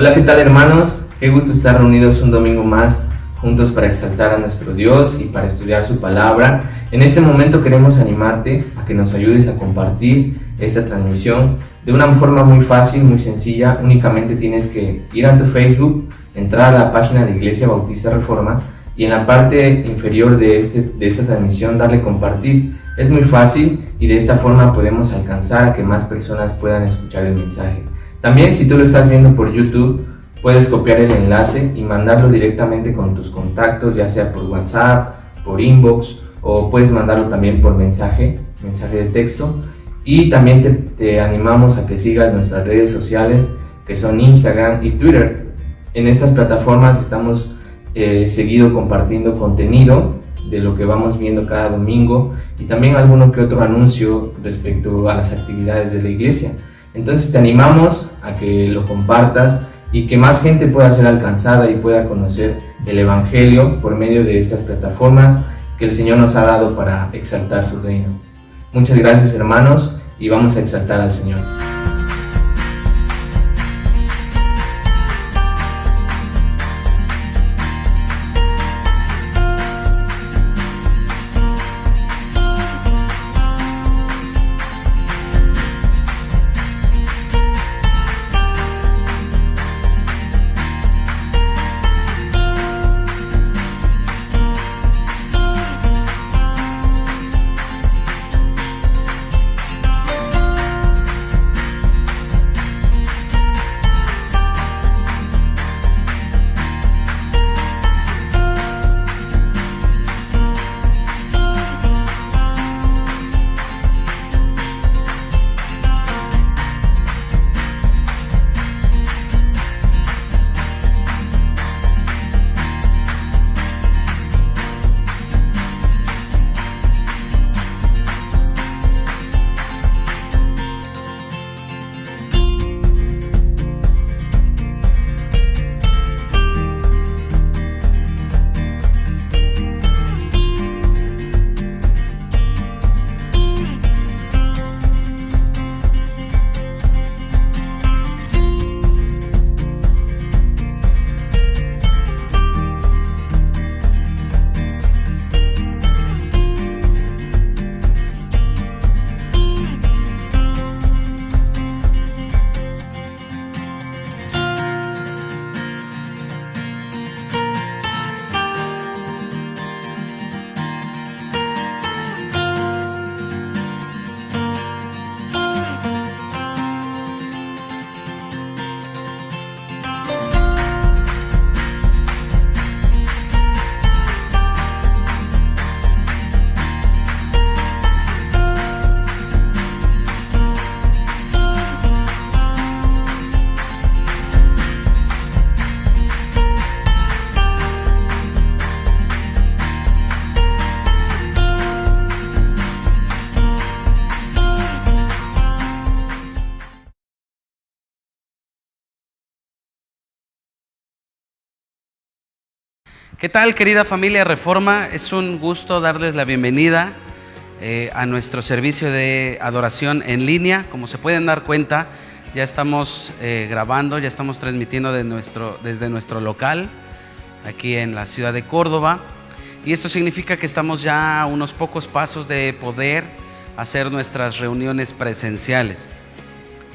Hola, ¿qué tal, hermanos? Qué gusto estar reunidos un domingo más juntos para exaltar a nuestro Dios y para estudiar su palabra. En este momento queremos animarte a que nos ayudes a compartir esta transmisión de una forma muy fácil, muy sencilla. Únicamente tienes que ir a tu Facebook, entrar a la página de Iglesia Bautista Reforma y en la parte inferior de esta transmisión darle compartir. Es muy fácil y de esta forma podemos alcanzar a que más personas puedan escuchar el mensaje. También, si tú lo estás viendo por YouTube, puedes copiar el enlace y mandarlo directamente con tus contactos, ya sea por WhatsApp, por inbox, o puedes mandarlo también por mensaje de texto. Y también te animamos a que sigas nuestras redes sociales, que son Instagram y Twitter. En estas plataformas estamos seguido compartiendo contenido de lo que vamos viendo cada domingo y también alguno que otro anuncio respecto a las actividades de la iglesia. Entonces te animamos a que lo compartas y que más gente pueda ser alcanzada y pueda conocer el Evangelio por medio de estas plataformas que el Señor nos ha dado para exaltar su reino. Muchas gracias, hermanos, y vamos a exaltar al Señor. ¿Qué tal, querida familia Reforma? Es un gusto darles la bienvenida a nuestro servicio de adoración en línea. Como se pueden dar cuenta, ya estamos grabando, ya estamos transmitiendo desde nuestro local aquí en la ciudad de Córdoba, y esto significa que estamos ya a unos pocos pasos de poder hacer nuestras reuniones presenciales.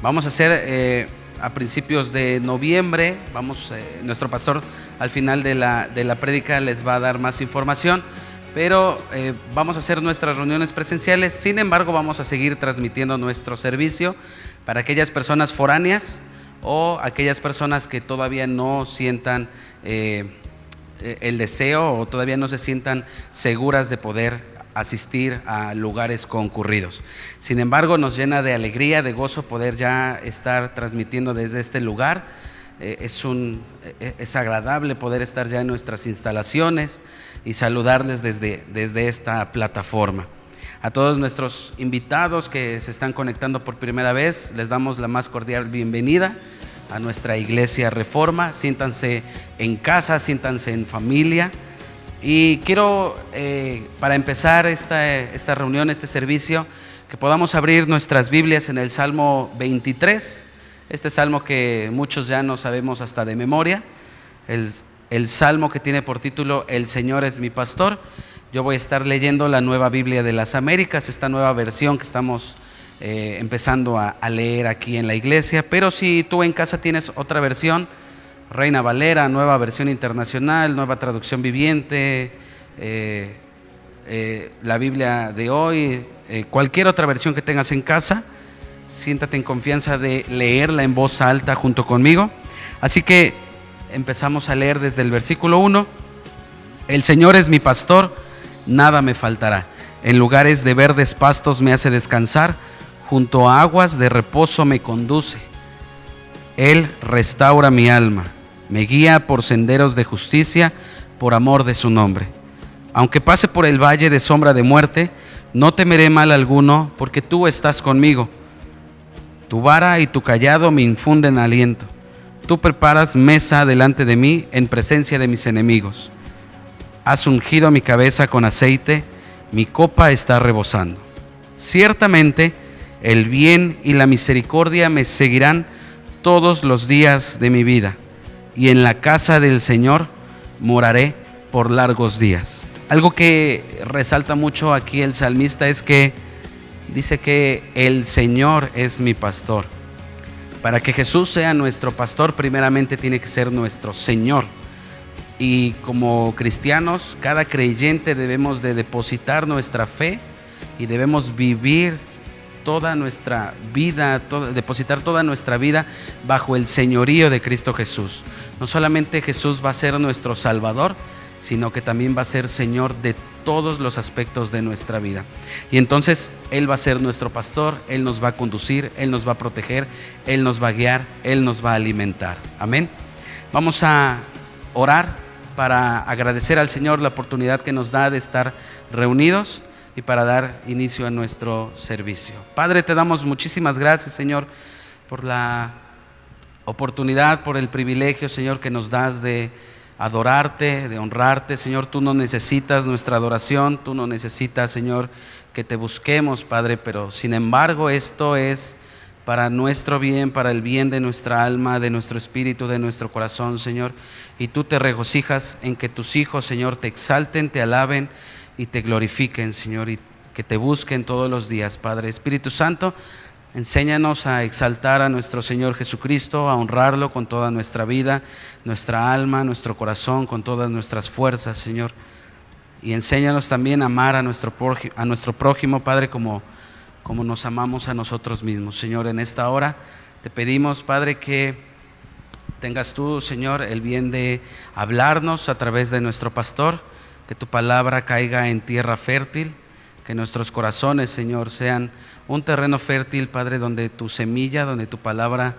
Vamos a hacer a principios de noviembre, nuestro pastor al final de la prédica les va a dar más información, pero vamos a hacer nuestras reuniones presenciales. Sin embargo, vamos a seguir transmitiendo nuestro servicio para aquellas personas foráneas o aquellas personas que todavía no sientan el deseo o todavía no se sientan seguras de poder asistir a lugares concurridos. Sin embargo, nos llena de alegría, de gozo poder ya estar transmitiendo desde este lugar. Es agradable poder estar ya en nuestras instalaciones y saludarles desde esta plataforma. A todos nuestros invitados que se están conectando por primera vez, les damos la más cordial bienvenida a nuestra Iglesia Reforma. Siéntanse en casa, siéntanse en familia. Y quiero, para empezar esta reunión, este servicio, que podamos abrir nuestras Biblias en el Salmo 23. Este salmo que muchos ya no sabemos hasta de memoria, el salmo que tiene por título El Señor es mi pastor. Yo voy a estar leyendo la Nueva Biblia de las Américas, esta nueva versión que estamos empezando a leer aquí en la iglesia. Pero si tú en casa tienes otra versión, Reina Valera, Nueva Versión Internacional, Nueva Traducción Viviente, la Biblia de hoy, cualquier otra versión que tengas en casa, siéntate en confianza de leerla en voz alta junto conmigo. Así que empezamos a leer desde el versículo 1. El Señor es mi pastor, nada me faltará. En lugares de verdes pastos me hace descansar, junto a aguas de reposo me conduce. Él restaura mi alma, me guía por senderos de justicia, por amor de su nombre. Aunque pase por el valle de sombra de muerte, no temeré mal alguno, porque tú estás conmigo. Tu vara y tu cayado me infunden aliento. Tú preparas mesa delante de mí en presencia de mis enemigos. Has ungido mi cabeza con aceite, mi copa está rebosando. Ciertamente el bien y la misericordia me seguirán todos los días de mi vida, y en la casa del Señor moraré por largos días. Algo que resalta mucho aquí el salmista es que dice que el Señor es mi pastor. Para que Jesús sea nuestro pastor, primeramente tiene que ser nuestro Señor. Y como cristianos, cada creyente debemos de depositar nuestra fe y debemos vivir toda nuestra vida, depositar toda nuestra vida bajo el señorío de Cristo Jesús. No solamente Jesús va a ser nuestro Salvador, sino que también va a ser Señor de todos los aspectos de nuestra vida. Y entonces Él va a ser nuestro pastor, Él nos va a conducir, Él nos va a proteger, Él nos va a guiar, Él nos va a alimentar. Amén. Vamos a orar para agradecer al Señor la oportunidad que nos da de estar reunidos y para dar inicio a nuestro servicio. Padre, te damos muchísimas gracias, Señor, por la oportunidad, por el privilegio, Señor, que nos das de adorarte, de honrarte. Señor, tú no necesitas nuestra adoración, tú no necesitas, Señor, que te busquemos, Padre, pero sin embargo esto es para nuestro bien, para el bien de nuestra alma, de nuestro espíritu, de nuestro corazón, Señor. Y tú te regocijas en que tus hijos, Señor, te exalten, te alaben y te glorifiquen, Señor, y que te busquen todos los días, Padre. Espíritu Santo, enséñanos a exaltar a nuestro Señor Jesucristo, a honrarlo con toda nuestra vida, nuestra alma, nuestro corazón, con todas nuestras fuerzas, Señor. Y enséñanos también a amar a nuestro prójimo, Padre, como nos amamos a nosotros mismos. Señor, en esta hora te pedimos, Padre, que tengas tú, Señor, el bien de hablarnos a través de nuestro pastor, que tu palabra caiga en tierra fértil, que nuestros corazones, Señor, sean un terreno fértil, Padre, donde tu semilla, donde tu palabra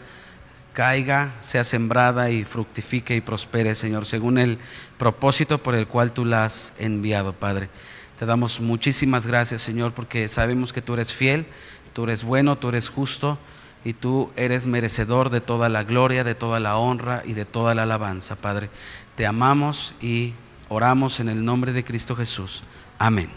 caiga, sea sembrada y fructifique y prospere, Señor, según el propósito por el cual tú la has enviado, Padre. Te damos muchísimas gracias, Señor, porque sabemos que tú eres fiel, tú eres bueno, tú eres justo y tú eres merecedor de toda la gloria, de toda la honra y de toda la alabanza, Padre. Te amamos y oramos en el nombre de Cristo Jesús. Amén.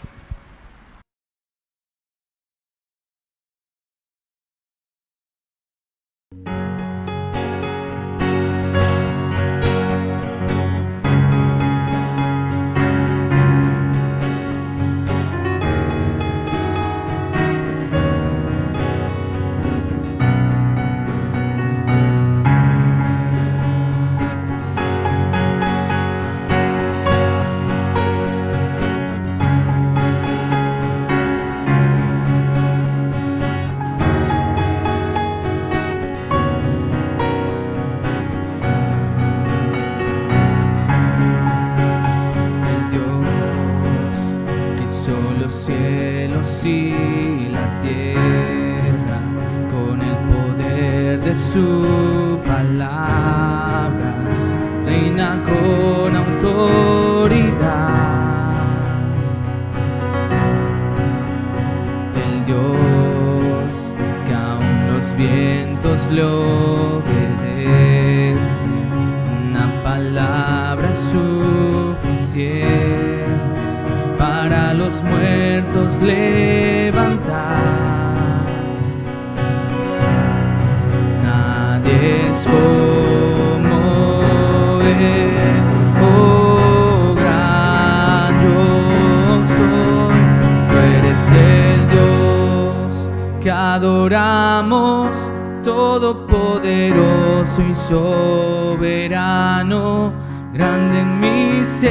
Su palabra reina con autoridad. El Dios que aún los vientos le obedecen, una palabra es suficiente para los muertos levantar. adoramos, todopoderoso y soberano, grande en misericordia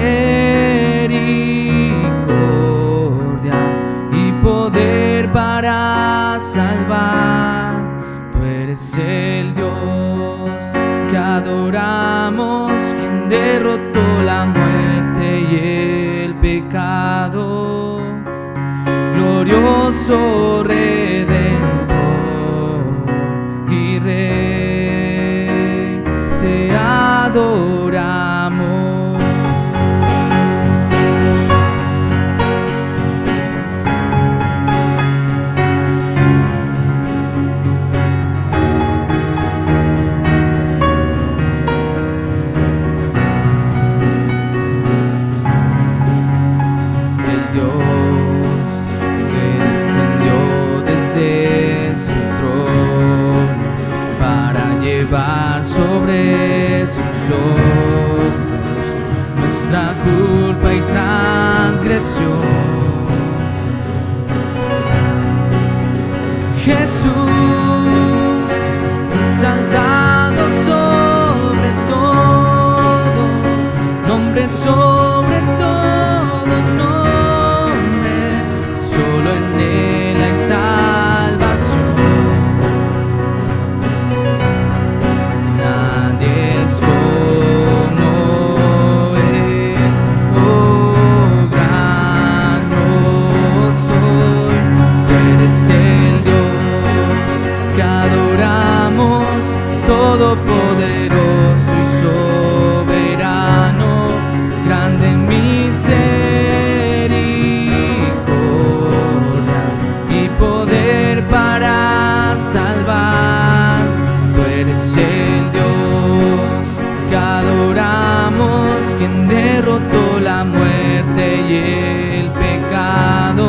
y poder para salvar. Tú eres el Dios que adoramos, quien derrotó la muerte y el pecado, glorioso Redentor y Rey, te adoramos. Sobre sus hombros nuestra culpa y transgresión. Jesús, exaltado sobre todo, nombre sobre todo nombre, solo en Él hay salvación. Todopoderoso y soberano, grande en misericordia y poder para salvar. Tú eres el Dios que adoramos, quien derrotó la muerte y el pecado,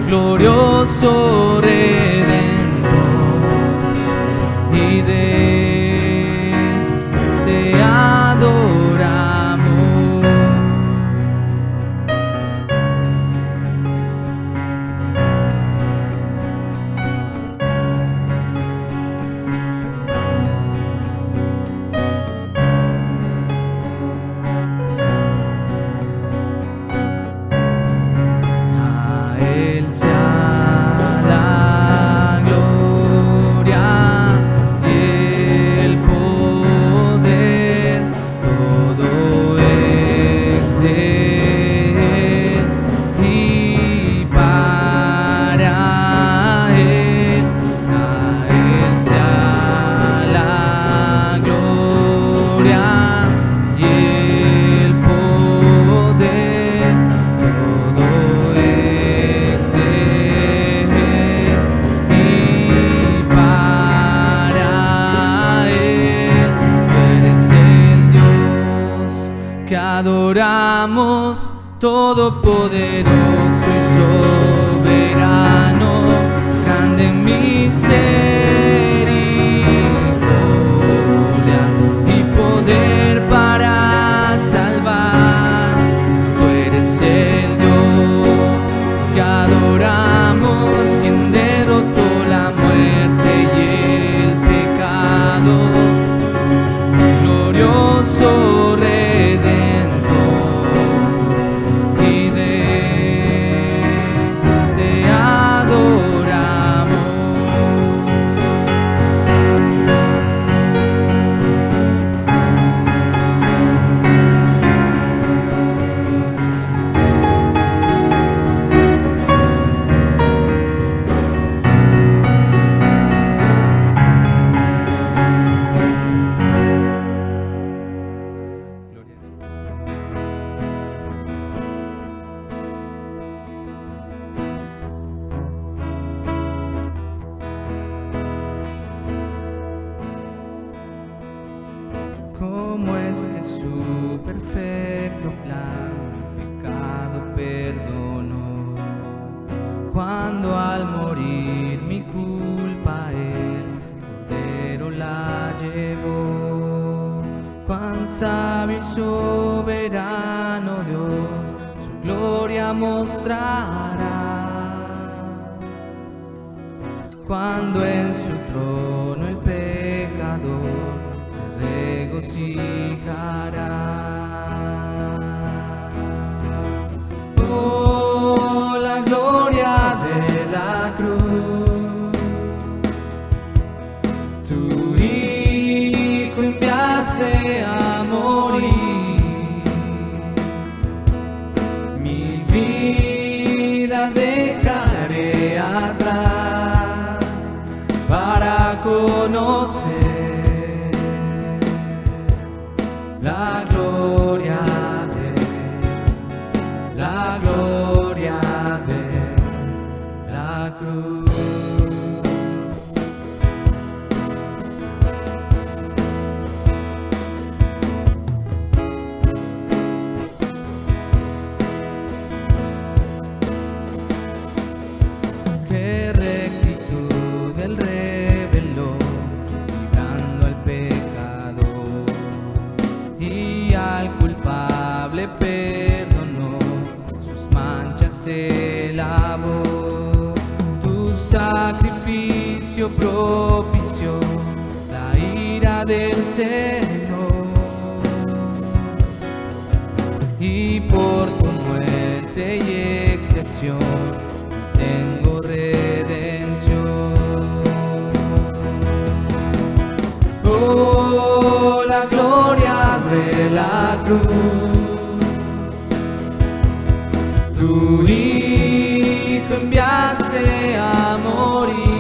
glorioso Redentor y te adoramos. A Él sea la gloria y el poder, todo es de Él y para Él. A Él sea la gloria y el poder, todo es de Él y para Él. Tú eres el Dios que adoramos, todopoderoso y soberano, grande en misericordia y poder para salvar. Tú eres el Dios que adoramos, quien derrotó la muerte y el pecado, glorioso Redentor y te adoramos. ¿Cómo es que su perfecto plan mi pecado perdonó? Cuando al morir mi culpa el Cordero la llevó. Cuán sabio y soberano Dios su gloria mostrará. cuando en su trono el pecador se regocijará. Oh, la gloria de la cruz, tu Hijo enviaste a morir. Mi vida dejaré atrás para conocer la gloria de la cruz. Qué rectitud él reveló, librando al pecador, y al culpable perdonó, sus manchas se lavó. Tu sacrificio propició la ira del Señor, y por tu muerte y expiación tengo redención. Oh, la gloria de la cruz, tu Hijo enviaste a morir.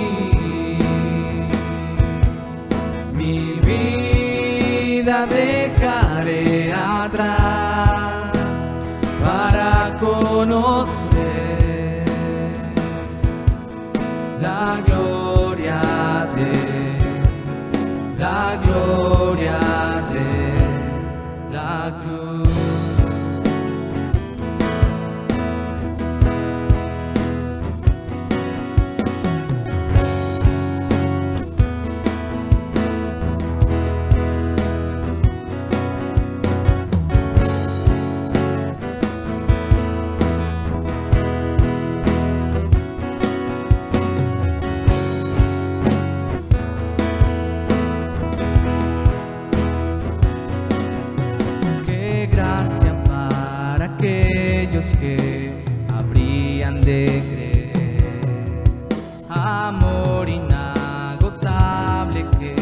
Mi vida dejaré atrás para conocer la gloria de la cruz. Qué gracia para aquellos que habrían de creer, amor inagotable que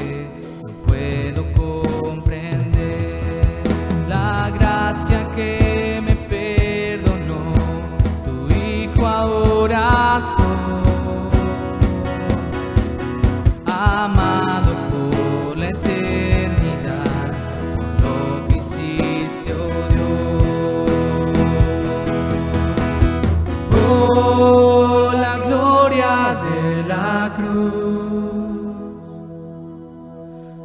no puedo comprender, la gracia que me perdonó, tu Hijo ahora soy, amado por la eternidad, lo que hiciste, oh Dios. Oh, la gloria de la cruz,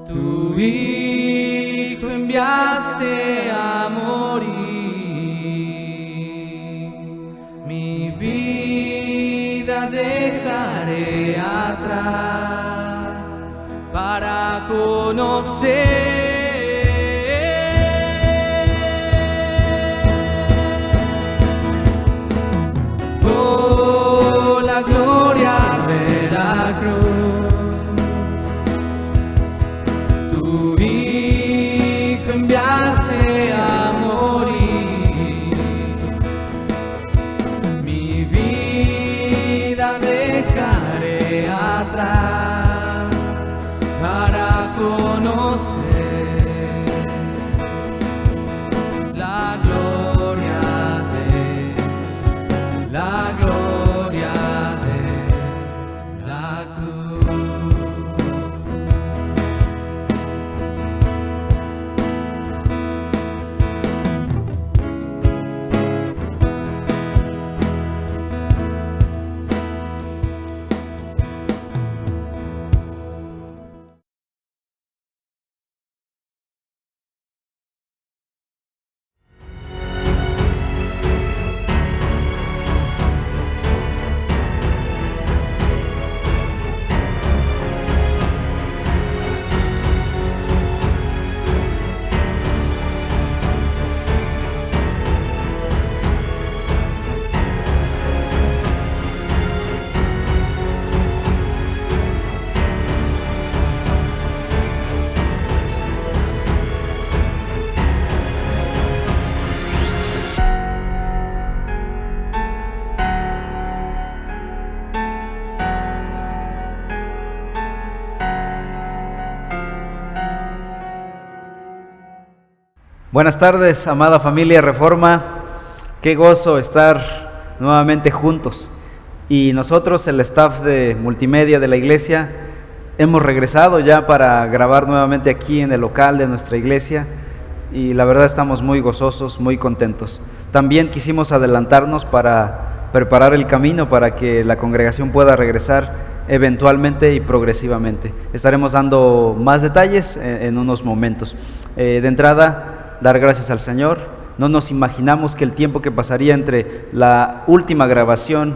tu Hijo enviaste a morir. Mi vida dejaré atrás para conocer oh, la gloria de la cruz, tu Hijo enviaste a morir. Mi vida dejaré atrás para conocer la gloria de la cruz. Buenas tardes, amada familia Reforma. Qué gozo estar nuevamente juntos. Y nosotros, el staff de multimedia de la iglesia, hemos regresado ya para grabar nuevamente aquí en el local de nuestra iglesia. Y la verdad estamos muy gozosos, muy contentos. También quisimos adelantarnos para preparar el camino para que la congregación pueda regresar eventualmente y progresivamente. Estaremos dando más detalles en unos momentos. De entrada, dar gracias al Señor. No nos imaginamos que el tiempo que pasaría entre la última grabación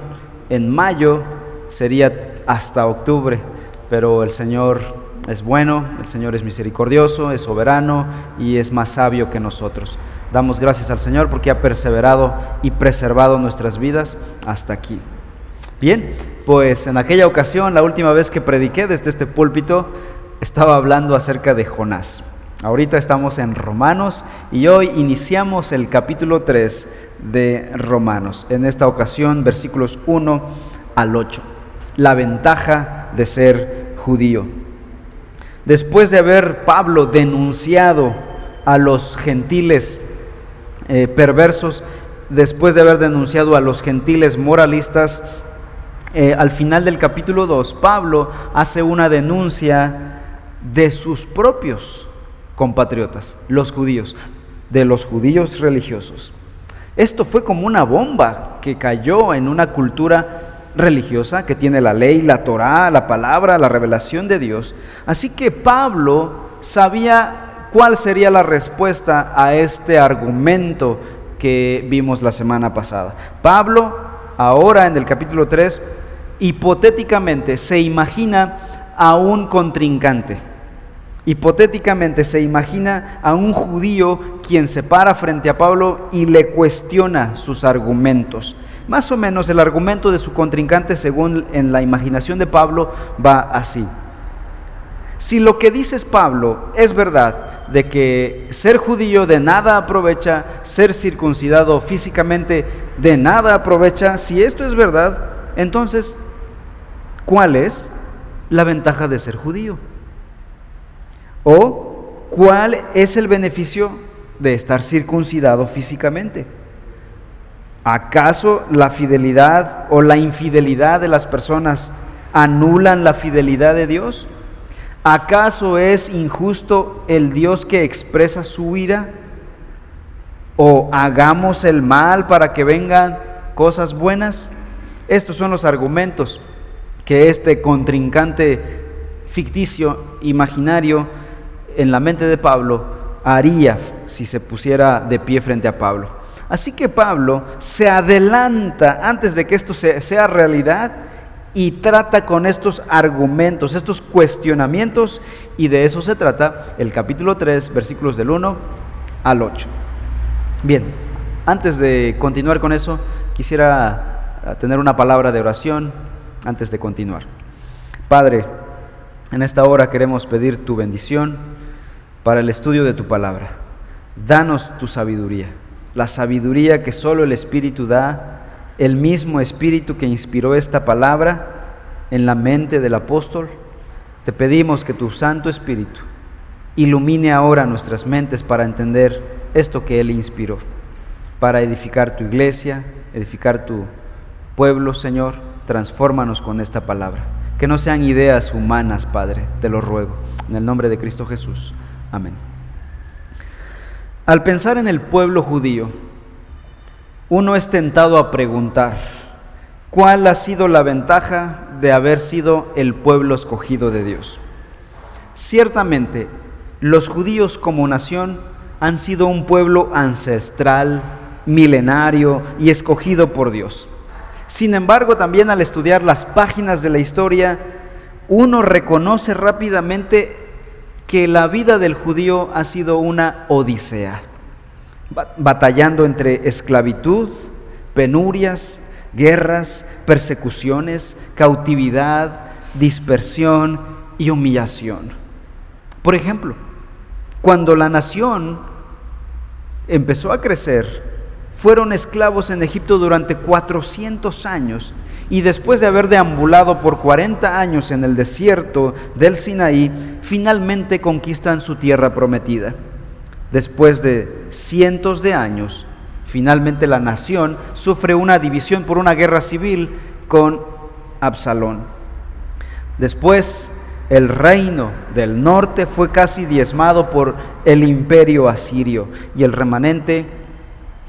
en mayo sería hasta octubre, pero el Señor es bueno, el Señor es misericordioso, es soberano y es más sabio que nosotros. Damos gracias al Señor porque ha perseverado y preservado nuestras vidas hasta aquí. Bien, pues en aquella ocasión, la última vez que prediqué desde este púlpito, estaba hablando acerca de Jonás. Ahorita estamos en Romanos y hoy iniciamos el capítulo 3 de Romanos. En esta ocasión, versículos 1 al 8. La ventaja de ser judío. Después de haber Pablo denunciado a los gentiles perversos, después de haber denunciado a los gentiles moralistas, al final del capítulo 2, Pablo hace una denuncia de sus propios compatriotas, los judíos, de los judíos religiosos. Esto fue como una bomba que cayó en una cultura religiosa que tiene la ley, la Torá, la palabra, la revelación de Dios. Así que Pablo sabía cuál sería la respuesta a este argumento que vimos la semana pasada. Pablo, ahora en el capítulo 3, hipotéticamente se imagina a un contrincante. Hipotéticamente se imagina a un judío quien se para frente a Pablo y le cuestiona sus argumentos. Más o menos el argumento de su contrincante, según en la imaginación de Pablo, va así. Si lo que dices, Pablo, es verdad, de que ser judío de nada aprovecha, ser circuncidado físicamente de nada aprovecha, si esto es verdad, entonces, ¿cuál es la ventaja de ser judío? ¿O cuál es el beneficio de estar circuncidado físicamente? ¿Acaso la fidelidad o la infidelidad de las personas anulan la fidelidad de Dios? ¿Acaso es injusto el Dios que expresa su ira? ¿O hagamos el mal para que vengan cosas buenas? Estos son los argumentos que este contrincante ficticio, imaginario, en la mente de Pablo haría si se pusiera de pie frente a Pablo. Así que Pablo se adelanta antes de que esto sea realidad y trata con estos argumentos, estos cuestionamientos, y de eso se trata el capítulo 3, versículos del 1 al 8. Bien, antes de continuar con eso, quisiera tener una palabra de oración antes de continuar. Padre, en esta hora queremos pedir tu bendición para el estudio de tu palabra. Danos tu sabiduría, la sabiduría que solo el Espíritu da, el mismo Espíritu que inspiró esta palabra en la mente del apóstol. Te pedimos que tu Santo Espíritu ilumine ahora nuestras mentes para entender esto que Él inspiró, para edificar tu iglesia, edificar tu pueblo, Señor. Transfórmanos con esta palabra. Que no sean ideas humanas, Padre, te lo ruego. En el nombre de Cristo Jesús. Amén. Al pensar en el pueblo judío, uno es tentado a preguntar, ¿cuál ha sido la ventaja de haber sido el pueblo escogido de Dios? Ciertamente, los judíos como nación han sido un pueblo ancestral, milenario y escogido por Dios. Sin embargo, también al estudiar las páginas de la historia, uno reconoce rápidamente que la vida del judío ha sido una odisea, batallando entre esclavitud, penurias, guerras, persecuciones, cautividad, dispersión y humillación. Por ejemplo, cuando la nación empezó a crecer, fueron esclavos en Egipto durante 400 años y después de haber deambulado por 40 años en el desierto del Sinaí, finalmente conquistan su tierra prometida. Después de cientos de años, finalmente la nación sufre una división por una guerra civil con Absalón. Después, el reino del norte fue casi diezmado por el imperio asirio y el remanente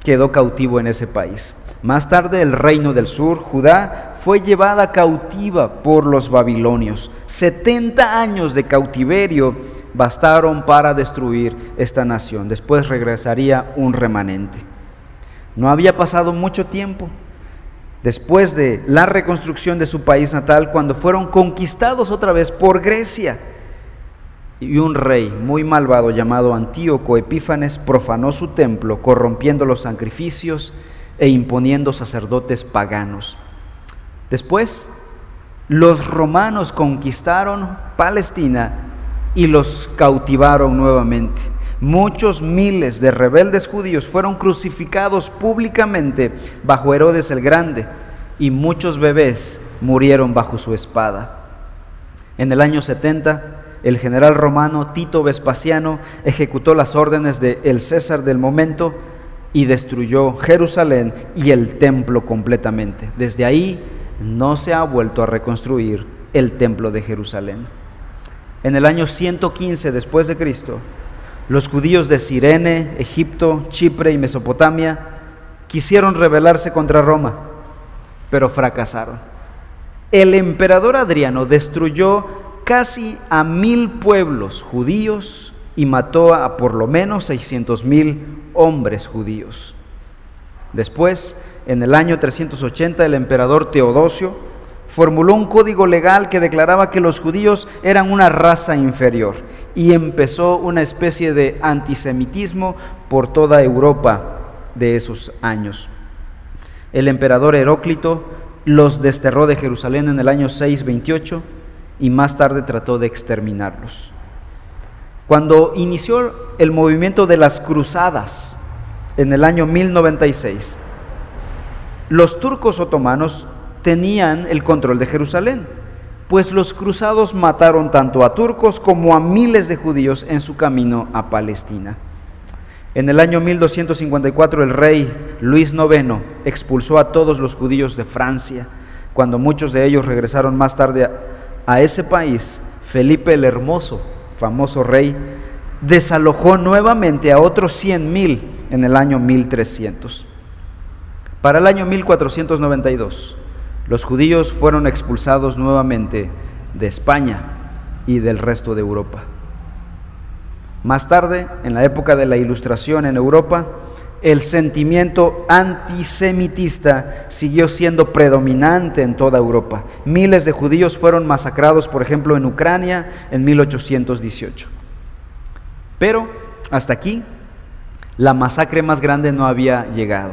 quedó cautivo en ese país. Más tarde, el reino del sur, Judá, fue llevada cautiva por los babilonios. 70 años de cautiverio bastaron para destruir esta nación. Después regresaría un remanente. No había pasado mucho tiempo después de la reconstrucción de su país natal, cuando fueron conquistados otra vez por Grecia. Y un rey muy malvado llamado Antíoco Epífanes profanó su templo, corrompiendo los sacrificios e imponiendo sacerdotes paganos. Después, los romanos conquistaron Palestina y los cautivaron nuevamente. Muchos miles de rebeldes judíos fueron crucificados públicamente bajo Herodes el Grande y muchos bebés murieron bajo su espada. En el año 70, el general romano Tito Vespasiano ejecutó las órdenes del César del momento y destruyó Jerusalén y el templo completamente. Desde ahí no se ha vuelto a reconstruir el templo de Jerusalén. En el año 115 después de Cristo, los judíos de Cirene, Egipto, Chipre y Mesopotamia quisieron rebelarse contra Roma, pero fracasaron. El emperador Adriano destruyó casi a 1,000 pueblos judíos y mató a por lo menos 600,000 hombres judíos. Después, en el año 380, el emperador Teodosio formuló un código legal que declaraba que los judíos eran una raza inferior y empezó una especie de antisemitismo por toda Europa de esos años. El emperador Heróclito los desterró de Jerusalén en el año 628 y más tarde trató de exterminarlos. Cuando inició el movimiento de las cruzadas en el año 1096, los turcos otomanos tenían el control de Jerusalén, pues los cruzados mataron tanto a turcos como a miles de judíos en su camino a Palestina. En el año 1254 el rey Luis IX expulsó a todos los judíos de Francia. Cuando muchos de ellos regresaron más tarde a ese país, Felipe el Hermoso, famoso rey, desalojó nuevamente a otros 100,000 en el año 1300. Para el año 1492, los judíos fueron expulsados nuevamente de España y del resto de Europa. Más tarde, en la época de la Ilustración en Europa, el sentimiento antisemitista siguió siendo predominante en toda Europa. Miles de judíos fueron masacrados, por ejemplo, en Ucrania en 1818. Pero hasta aquí, la masacre más grande no había llegado.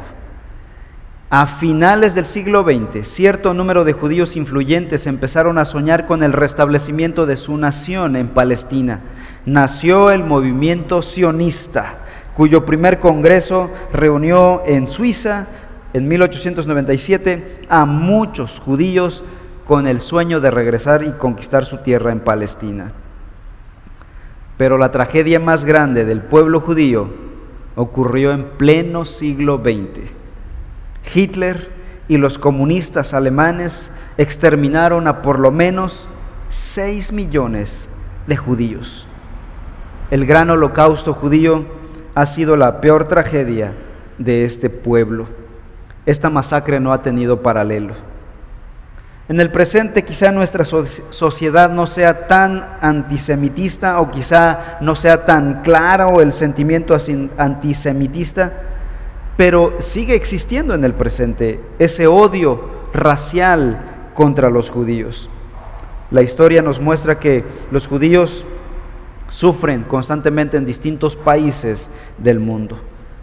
A finales del siglo XX, cierto número de judíos influyentes empezaron a soñar con el restablecimiento de su nación en Palestina. Nació el movimiento sionista, cuyo primer congreso reunió en Suiza en 1897 a muchos judíos con el sueño de regresar y conquistar su tierra en Palestina. Pero la tragedia más grande del pueblo judío ocurrió en pleno siglo XX. Hitler y los comunistas alemanes exterminaron a por lo menos 6 millones de judíos. El gran holocausto judío ha sido la peor tragedia de este pueblo. Esta masacre no ha tenido paralelo. En el presente quizá nuestra sociedad no sea tan antisemitista o quizá no sea tan claro el sentimiento antisemitista, pero sigue existiendo en el presente ese odio racial contra los judíos. La historia nos muestra que los judíos sufren constantemente en distintos países del mundo.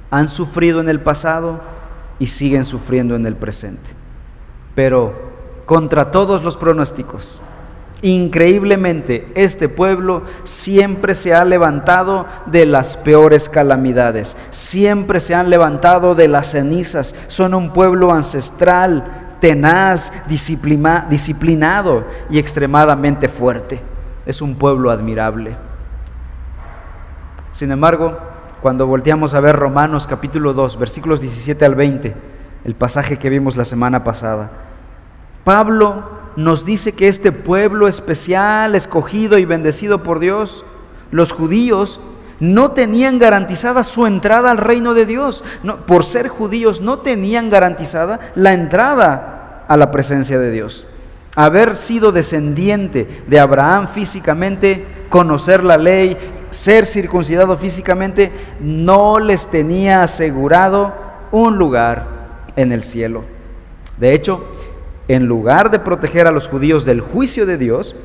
Han sufrido en el pasado y siguen sufriendo en el presente. Pero contra todos los pronósticos, increíblemente, este pueblo siempre se ha levantado de las peores calamidades, siempre se han levantado de las cenizas. Son un pueblo ancestral, tenaz, disciplinado y extremadamente fuerte. Es un pueblo admirable. Sin embargo, cuando volteamos a ver Romanos capítulo 2, versículos 17 al 20, el pasaje que vimos la semana pasada. Pablo nos dice que este pueblo especial, escogido y bendecido por Dios, los judíos, no tenían garantizada su entrada al reino de Dios. No, por ser judíos no tenían garantizada la entrada a la presencia de Dios. Haber sido descendiente de Abraham físicamente, conocer la ley, ser circuncidado físicamente, no les tenía asegurado un lugar en el cielo. De hecho, en lugar de proteger a los judíos del juicio de Dios,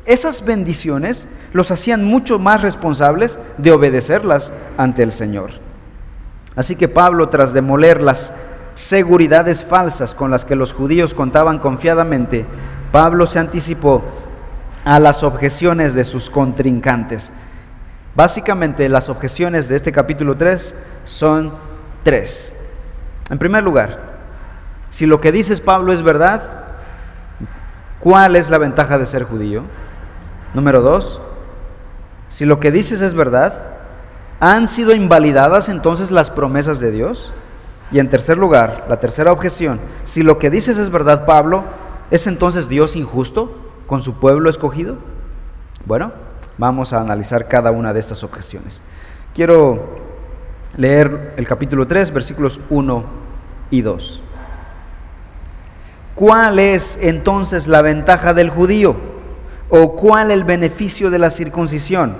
esas bendiciones los hacían mucho más responsables de obedecerlas ante el Señor. Así que Pablo, tras demoler las seguridades falsas con las que los judíos contaban confiadamente, Pablo se anticipó a las objeciones de sus contrincantes. Básicamente, las objeciones de este capítulo 3 son 3. En primer lugar, si lo que dices, Pablo, es verdad, ¿cuál es la ventaja de ser judío? Número 2, si lo que dices es verdad, ¿han sido invalidadas entonces las promesas de Dios? Y en tercer lugar, la tercera objeción, si lo que dices es verdad, Pablo, ¿es entonces Dios injusto con su pueblo escogido? Bueno, vamos a analizar cada una de estas objeciones. Quiero leer el capítulo 3, versículos 1 y 2. ¿Cuál es entonces la ventaja del judío? ¿O cuál el beneficio de la circuncisión?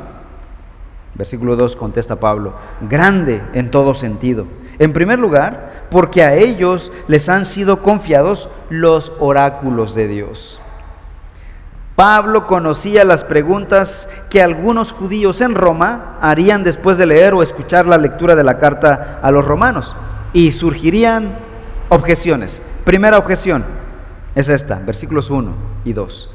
Versículo 2 contesta Pablo: grande en todo sentido. En primer lugar, porque a ellos les han sido confiados los oráculos de Dios. Pablo conocía las preguntas que algunos judíos en Roma harían después de leer o escuchar la lectura de la carta a los romanos, y surgirían objeciones. Primera objeción es esta, versículos 1 y 2.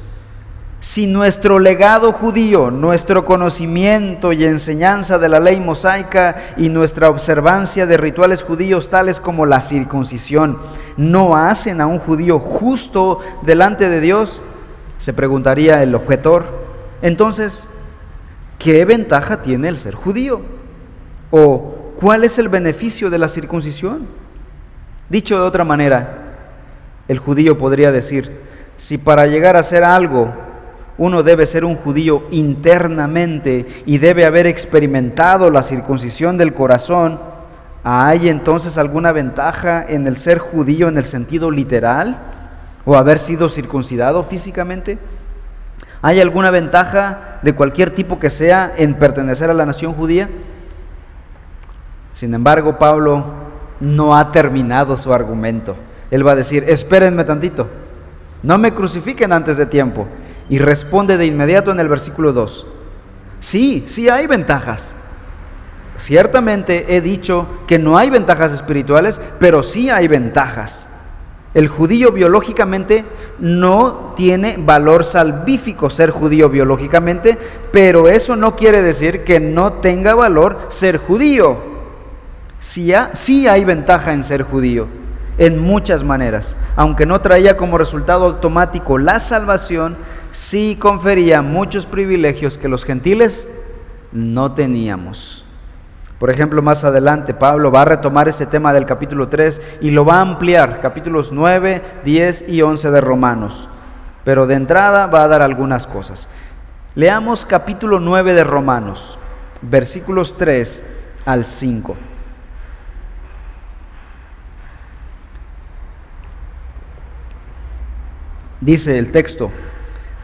Si nuestro legado judío, nuestro conocimiento y enseñanza de la ley mosaica y nuestra observancia de rituales judíos tales como la circuncisión no hacen a un judío justo delante de Dios, se preguntaría el objetor, entonces, ¿qué ventaja tiene el ser judío? ¿O cuál es el beneficio de la circuncisión? Dicho de otra manera, el judío podría decir, si para llegar a ser algo uno debe ser un judío internamente y debe haber experimentado la circuncisión del corazón, ¿hay entonces alguna ventaja en el ser judío en el sentido literal? ¿O haber sido circuncidado físicamente? ¿Hay alguna ventaja de cualquier tipo que sea en pertenecer a la nación judía? Sin embargo, Pablo no ha terminado su argumento. Él va a decir, espérenme tantito, no me crucifiquen antes de tiempo. Y responde de inmediato en el versículo 2, sí hay ventajas. Ciertamente he dicho que no hay ventajas espirituales, pero sí hay ventajas. El judío biológicamente no tiene valor salvífico ser judío biológicamente, pero eso no quiere decir que no tenga valor ser judío. Sí hay ventaja en ser judío, en muchas maneras. Aunque no traía como resultado automático la salvación, sí confería muchos privilegios que los gentiles no teníamos. Por ejemplo, más adelante Pablo va a retomar este tema del capítulo 3 y lo va a ampliar, capítulos 9, 10 y 11 de Romanos. Pero de entrada va a dar algunas cosas. Leamos capítulo 9 de Romanos, versículos 3 al 5. Dice el texto,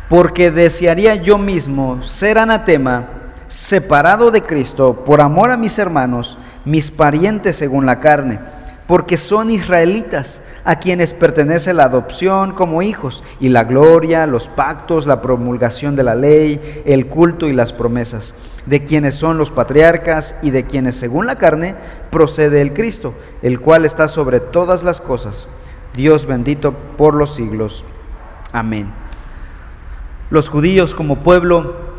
porque desearía yo mismo ser anatema, separado de Cristo, por amor a mis hermanos, mis parientes según la carne, porque son israelitas, a quienes pertenece la adopción como hijos, y la gloria, los pactos, la promulgación de la ley, el culto y las promesas, de quienes son los patriarcas y de quienes según la carne procede el Cristo, el cual está sobre todas las cosas, Dios bendito por los siglos. Amén. Los judíos como pueblo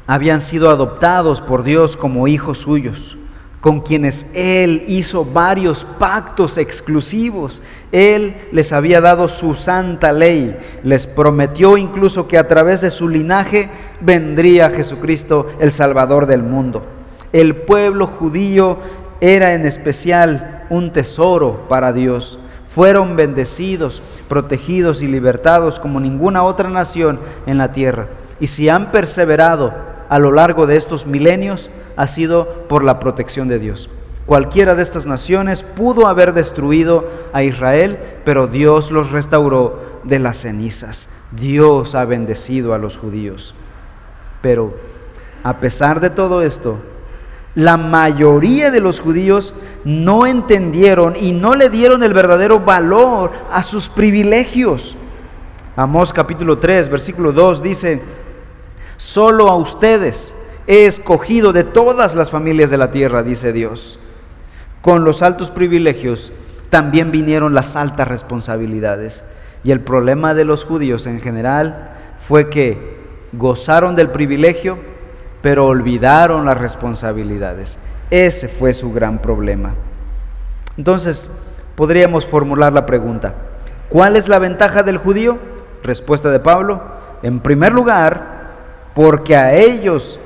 habían sido adoptados por Dios como hijos suyos, con quienes Él hizo varios pactos exclusivos. Él les había dado su santa ley, les prometió incluso que a través de su linaje vendría Jesucristo, el Salvador del mundo. El pueblo judío era en especial un tesoro para Dios. Fueron bendecidos, protegidos y libertados como ninguna otra nación en la tierra. Y si han perseverado a lo largo de estos milenios, ha sido por la protección de Dios. Cualquiera de estas naciones pudo haber destruido a Israel, pero Dios los restauró de las cenizas. Dios ha bendecido a los judíos. Pero a pesar de todo esto, la mayoría de los judíos no entendieron y no le dieron el verdadero valor a sus privilegios. Amós capítulo 3, versículo 2 dice: solo a ustedes he escogido de todas las familias de la tierra, dice Dios. Con los altos privilegios también vinieron las altas responsabilidades. Y el problema de los judíos en general fue que gozaron del privilegio, pero olvidaron las responsabilidades. Ese fue su gran problema. Entonces, podríamos formular la pregunta: ¿cuál es la ventaja del judío? Respuesta de Pablo: en primer lugar, porque a ellos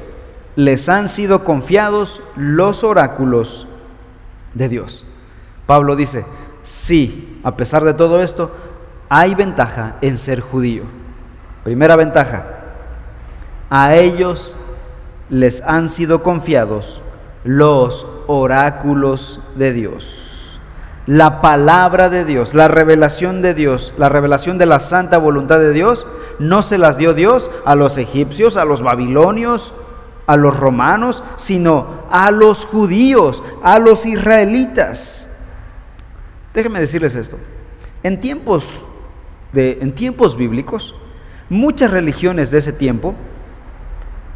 les han sido confiados los oráculos de Dios. Pablo dice: sí, a pesar de todo esto, hay ventaja en ser judío. Primera ventaja: a ellos les han sido confiados los oráculos de Dios. La palabra de Dios, la revelación de Dios, la revelación de la santa voluntad de Dios, no se las dio Dios a los egipcios, a los babilonios, a los romanos, sino a los judíos, a los israelitas. Déjenme decirles esto: en tiempos bíblicos, muchas religiones de ese tiempo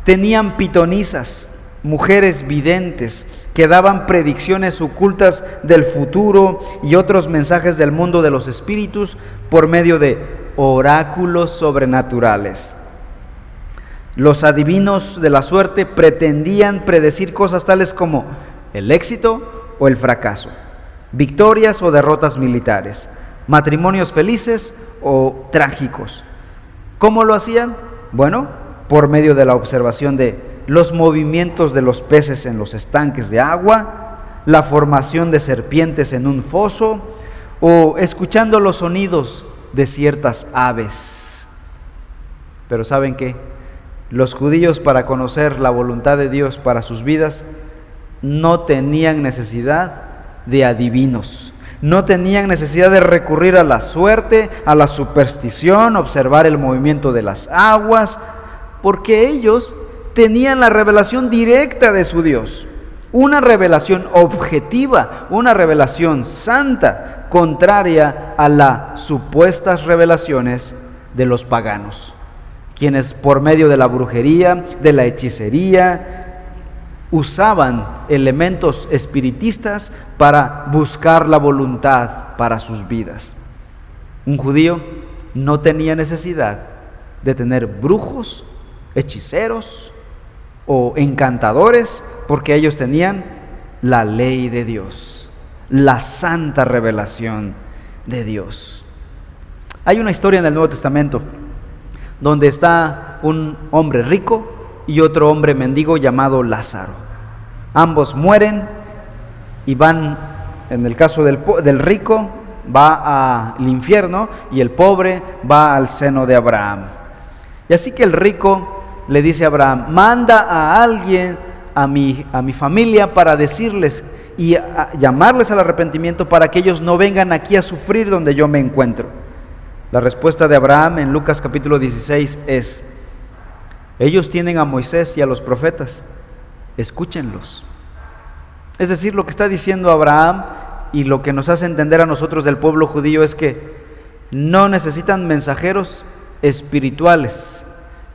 tenían pitonisas, mujeres videntes, que daban predicciones ocultas del futuro y otros mensajes del mundo de los espíritus por medio de oráculos sobrenaturales. Los adivinos de la suerte pretendían predecir cosas tales como el éxito o el fracaso, victorias o derrotas militares, matrimonios felices o trágicos. ¿Cómo lo hacían? Bueno, por medio de la observación de los movimientos de los peces en los estanques de agua, la formación de serpientes en un foso, o escuchando los sonidos de ciertas aves. Pero ¿saben qué? Los judíos, para conocer la voluntad de Dios para sus vidas, no tenían necesidad de adivinos, no tenían necesidad de recurrir a la suerte, a la superstición, observar el movimiento de las aguas, porque ellos tenían la revelación directa de su Dios, una revelación objetiva, una revelación santa, contraria a las supuestas revelaciones de los paganos, quienes por medio de la brujería, de la hechicería, usaban elementos espiritistas para buscar la voluntad para sus vidas. Un judío no tenía necesidad de tener brujos, hechiceros o encantadores, porque ellos tenían la ley de Dios, la santa revelación de Dios. Hay una historia en el Nuevo Testamento donde está un hombre rico y otro hombre mendigo llamado Lázaro. Ambos mueren y van, en el caso del rico, va al infierno y el pobre va al seno de Abraham. Y así que el rico le dice a Abraham: manda a alguien a mi familia para decirles y llamarles al arrepentimiento para que ellos no vengan aquí a sufrir donde yo me encuentro. La respuesta de Abraham en Lucas capítulo 16 es: ellos tienen a Moisés y a los profetas, escúchenlos. Es decir, lo que está diciendo Abraham y lo que nos hace entender a nosotros del pueblo judío es que no necesitan mensajeros espirituales,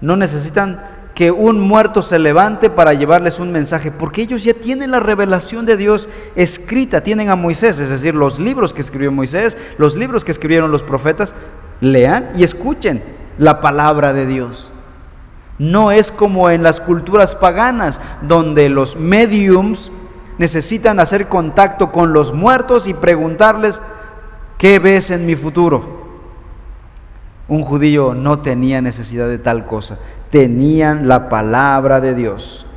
no necesitan que un muerto se levante para llevarles un mensaje, porque ellos ya tienen la revelación de Dios escrita, tienen a Moisés, es decir, los libros que escribió Moisés, los libros que escribieron los profetas. Lean y escuchen la palabra de Dios. No es como en las culturas paganas, donde los mediums necesitan hacer contacto con los muertos y preguntarles: ¿qué ves en mi futuro? Un judío no tenía necesidad de tal cosa, tenían la palabra de Dios.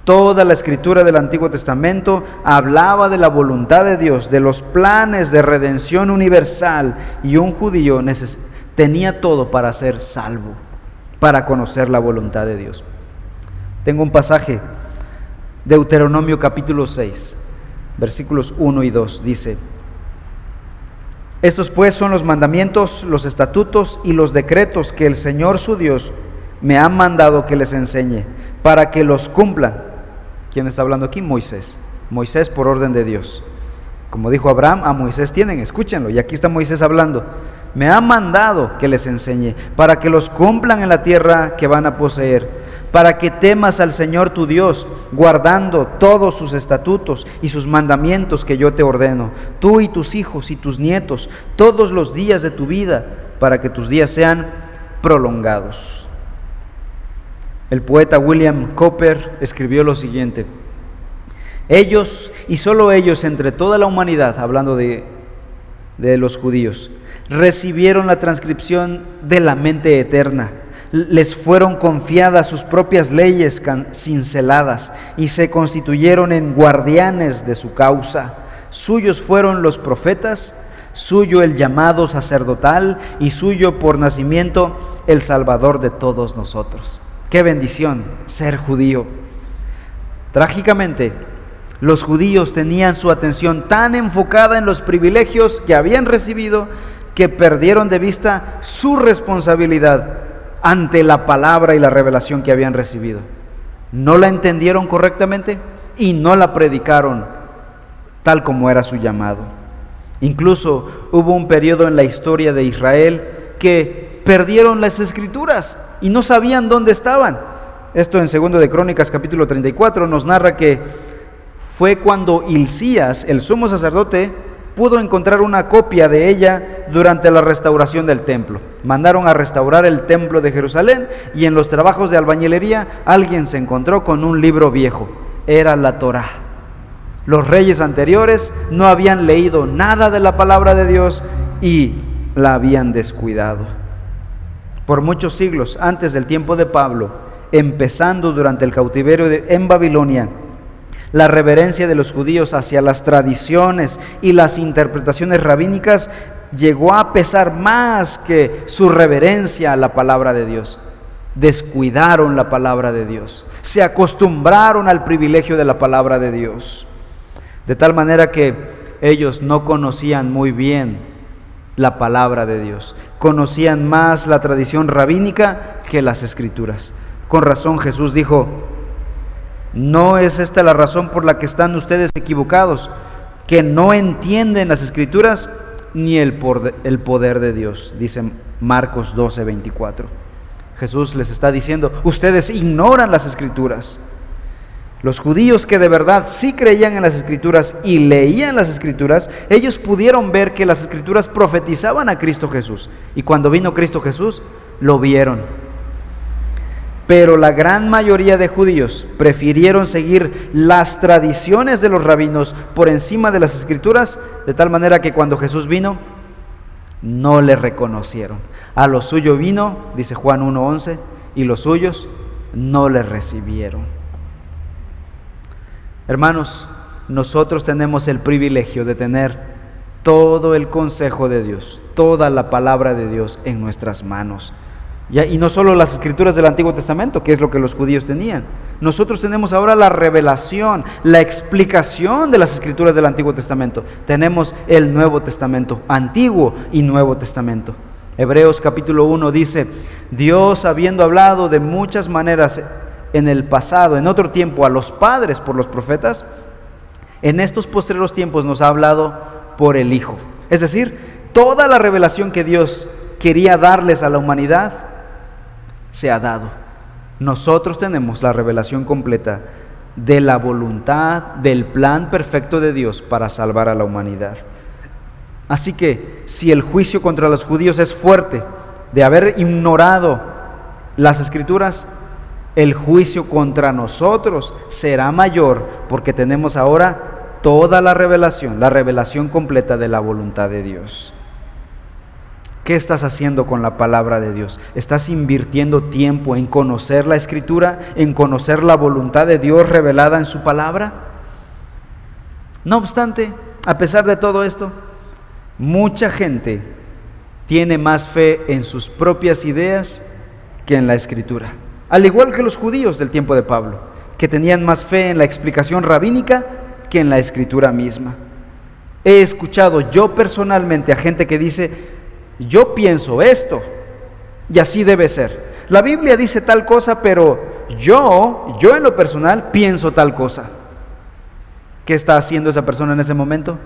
Toda la escritura del Antiguo Testamento hablaba de la voluntad de Dios, de los planes de redención universal, y un judío tenía todo para ser salvo, para conocer la voluntad de Dios. Tengo un pasaje, Deuteronomio capítulo 6, versículos 1 y 2, dice: estos pues son los mandamientos, los estatutos y los decretos que el Señor su Dios me ha mandado que les enseñe, para que los cumplan. ¿Quién está hablando aquí? Moisés. Moisés por orden de Dios. Como dijo Abraham, a Moisés tienen, escúchenlo. Y aquí está Moisés hablando. Me ha mandado que les enseñe, para que los cumplan en la tierra que van a poseer, para que temas al Señor tu Dios, guardando todos sus estatutos y sus mandamientos que yo te ordeno, tú y tus hijos y tus nietos, todos los días de tu vida, para que tus días sean prolongados. El poeta William Cowper escribió lo siguiente: ellos, y solo ellos entre toda la humanidad, hablando de los judíos, recibieron la transcripción de la mente eterna. Les fueron confiadas sus propias leyes cinceladas y se constituyeron en guardianes de su causa. Suyos fueron los profetas, suyo el llamado sacerdotal y suyo por nacimiento el Salvador de todos nosotros. ¡Qué bendición ser judío! Trágicamente, los judíos tenían su atención tan enfocada en los privilegios que habían recibido que perdieron de vista su responsabilidad ante la palabra y la revelación que habían recibido. No la entendieron correctamente y no la predicaron tal como era su llamado. Incluso hubo un periodo en la historia de Israel que perdieron las escrituras y no sabían dónde estaban. Esto en 2 de Crónicas capítulo 34 nos narra que fue cuando Hilcías, el sumo sacerdote, pudo encontrar una copia de ella durante la restauración del templo. Mandaron a restaurar el templo de Jerusalén y en los trabajos de albañilería alguien se encontró con un libro viejo. Era la Torá. Los reyes anteriores no habían leído nada de la palabra de Dios y la habían descuidado. Por muchos siglos antes del tiempo de Pablo, empezando durante el cautiverio en Babilonia, la reverencia de los judíos hacia las tradiciones y las interpretaciones rabínicas llegó a pesar más que su reverencia a la palabra de Dios. Descuidaron la palabra de Dios, se acostumbraron al privilegio de la palabra de Dios, de tal manera que ellos no conocían muy bien la palabra de Dios, conocían más la tradición rabínica que las escrituras. Con razón Jesús dijo: no es esta la razón por la que están ustedes equivocados, que no entienden las escrituras ni el poder de Dios, dice Marcos 12:24. Jesús les está diciendo: ustedes ignoran las escrituras. Los judíos que de verdad sí creían en las escrituras y leían las escrituras, ellos pudieron ver que las escrituras profetizaban a Cristo Jesús, y cuando vino Cristo Jesús, lo vieron. Pero la gran mayoría de judíos prefirieron seguir las tradiciones de los rabinos por encima de las escrituras, de tal manera que cuando Jesús vino, no le reconocieron. A lo suyo vino, dice Juan 1:11, y los suyos no le recibieron. Hermanos, nosotros tenemos el privilegio de tener todo el consejo de Dios, toda la palabra de Dios en nuestras manos. Y no solo las escrituras del Antiguo Testamento, que es lo que los judíos tenían. Nosotros tenemos ahora la revelación, la explicación de las escrituras del Antiguo Testamento. Tenemos el Nuevo Testamento, Antiguo y Nuevo Testamento. Hebreos capítulo 1 dice: Dios, habiendo hablado de muchas maneras en el pasado, en otro tiempo, a los padres por los profetas, en estos postreros tiempos nos ha hablado por el Hijo. Es decir, toda la revelación que Dios quería darles a la humanidad se ha dado. Nosotros tenemos la revelación completa de la voluntad, del plan perfecto de Dios para salvar a la humanidad. Así que si el juicio contra los judíos es fuerte de haber ignorado las escrituras, el juicio contra nosotros será mayor, porque tenemos ahora toda la revelación completa de la voluntad de Dios. ¿Qué estás haciendo con la palabra de Dios? ¿Estás invirtiendo tiempo en conocer la Escritura, en conocer la voluntad de Dios revelada en su palabra? No obstante, a pesar de todo esto, mucha gente tiene más fe en sus propias ideas que en la Escritura. Al igual que los judíos del tiempo de Pablo, que tenían más fe en la explicación rabínica que en la Escritura misma. He escuchado yo personalmente a gente que dice: yo pienso esto y así debe ser. La Biblia dice tal cosa, pero yo en lo personal pienso tal cosa. ¿Qué está haciendo esa persona en ese momento?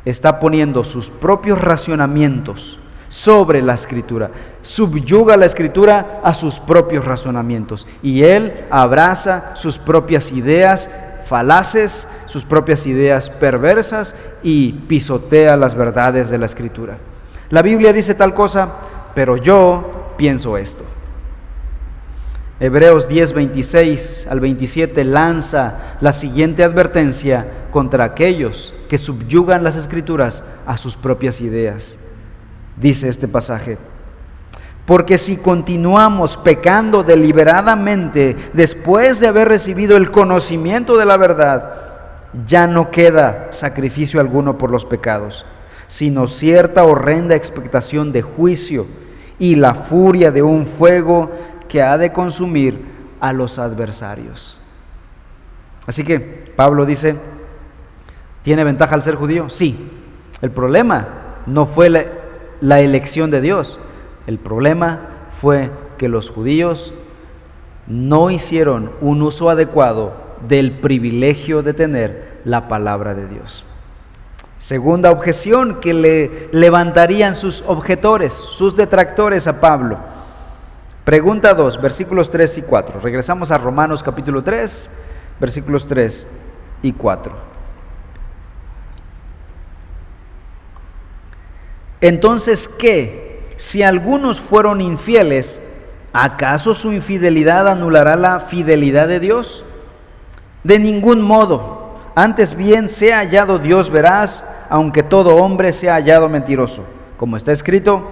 Está poniendo sus propios racionamientos sobre la Escritura, subyuga la Escritura a sus propios razonamientos, y él abraza sus propias ideas falaces, sus propias ideas perversas, y pisotea las verdades de la Escritura. La Biblia dice tal cosa, pero yo pienso esto. Hebreos 10, 26 al 27 lanza la siguiente advertencia contra aquellos que subyugan las Escrituras a sus propias ideas. Dice este pasaje: porque si continuamos pecando deliberadamente después de haber recibido el conocimiento de la verdad, ya no queda sacrificio alguno por los pecados, sino cierta horrenda expectación de juicio y la furia de un fuego que ha de consumir a los adversarios. Así que Pablo dice: ¿tiene ventaja al ser judío? Sí. El problema no fue la elección de Dios. El problema fue que los judíos no hicieron un uso adecuado del privilegio de tener la palabra de Dios. Segunda objeción que le levantarían sus objetores, sus detractores a Pablo. Pregunta 2, versículos 3 y 4. Regresamos a Romanos capítulo 3, versículos 3 y 4. Entonces, ¿qué? Si algunos fueron infieles, ¿acaso su infidelidad anulará la fidelidad de Dios? De ningún modo. Antes bien, sea hallado Dios veraz, aunque todo hombre sea hallado mentiroso, como está escrito: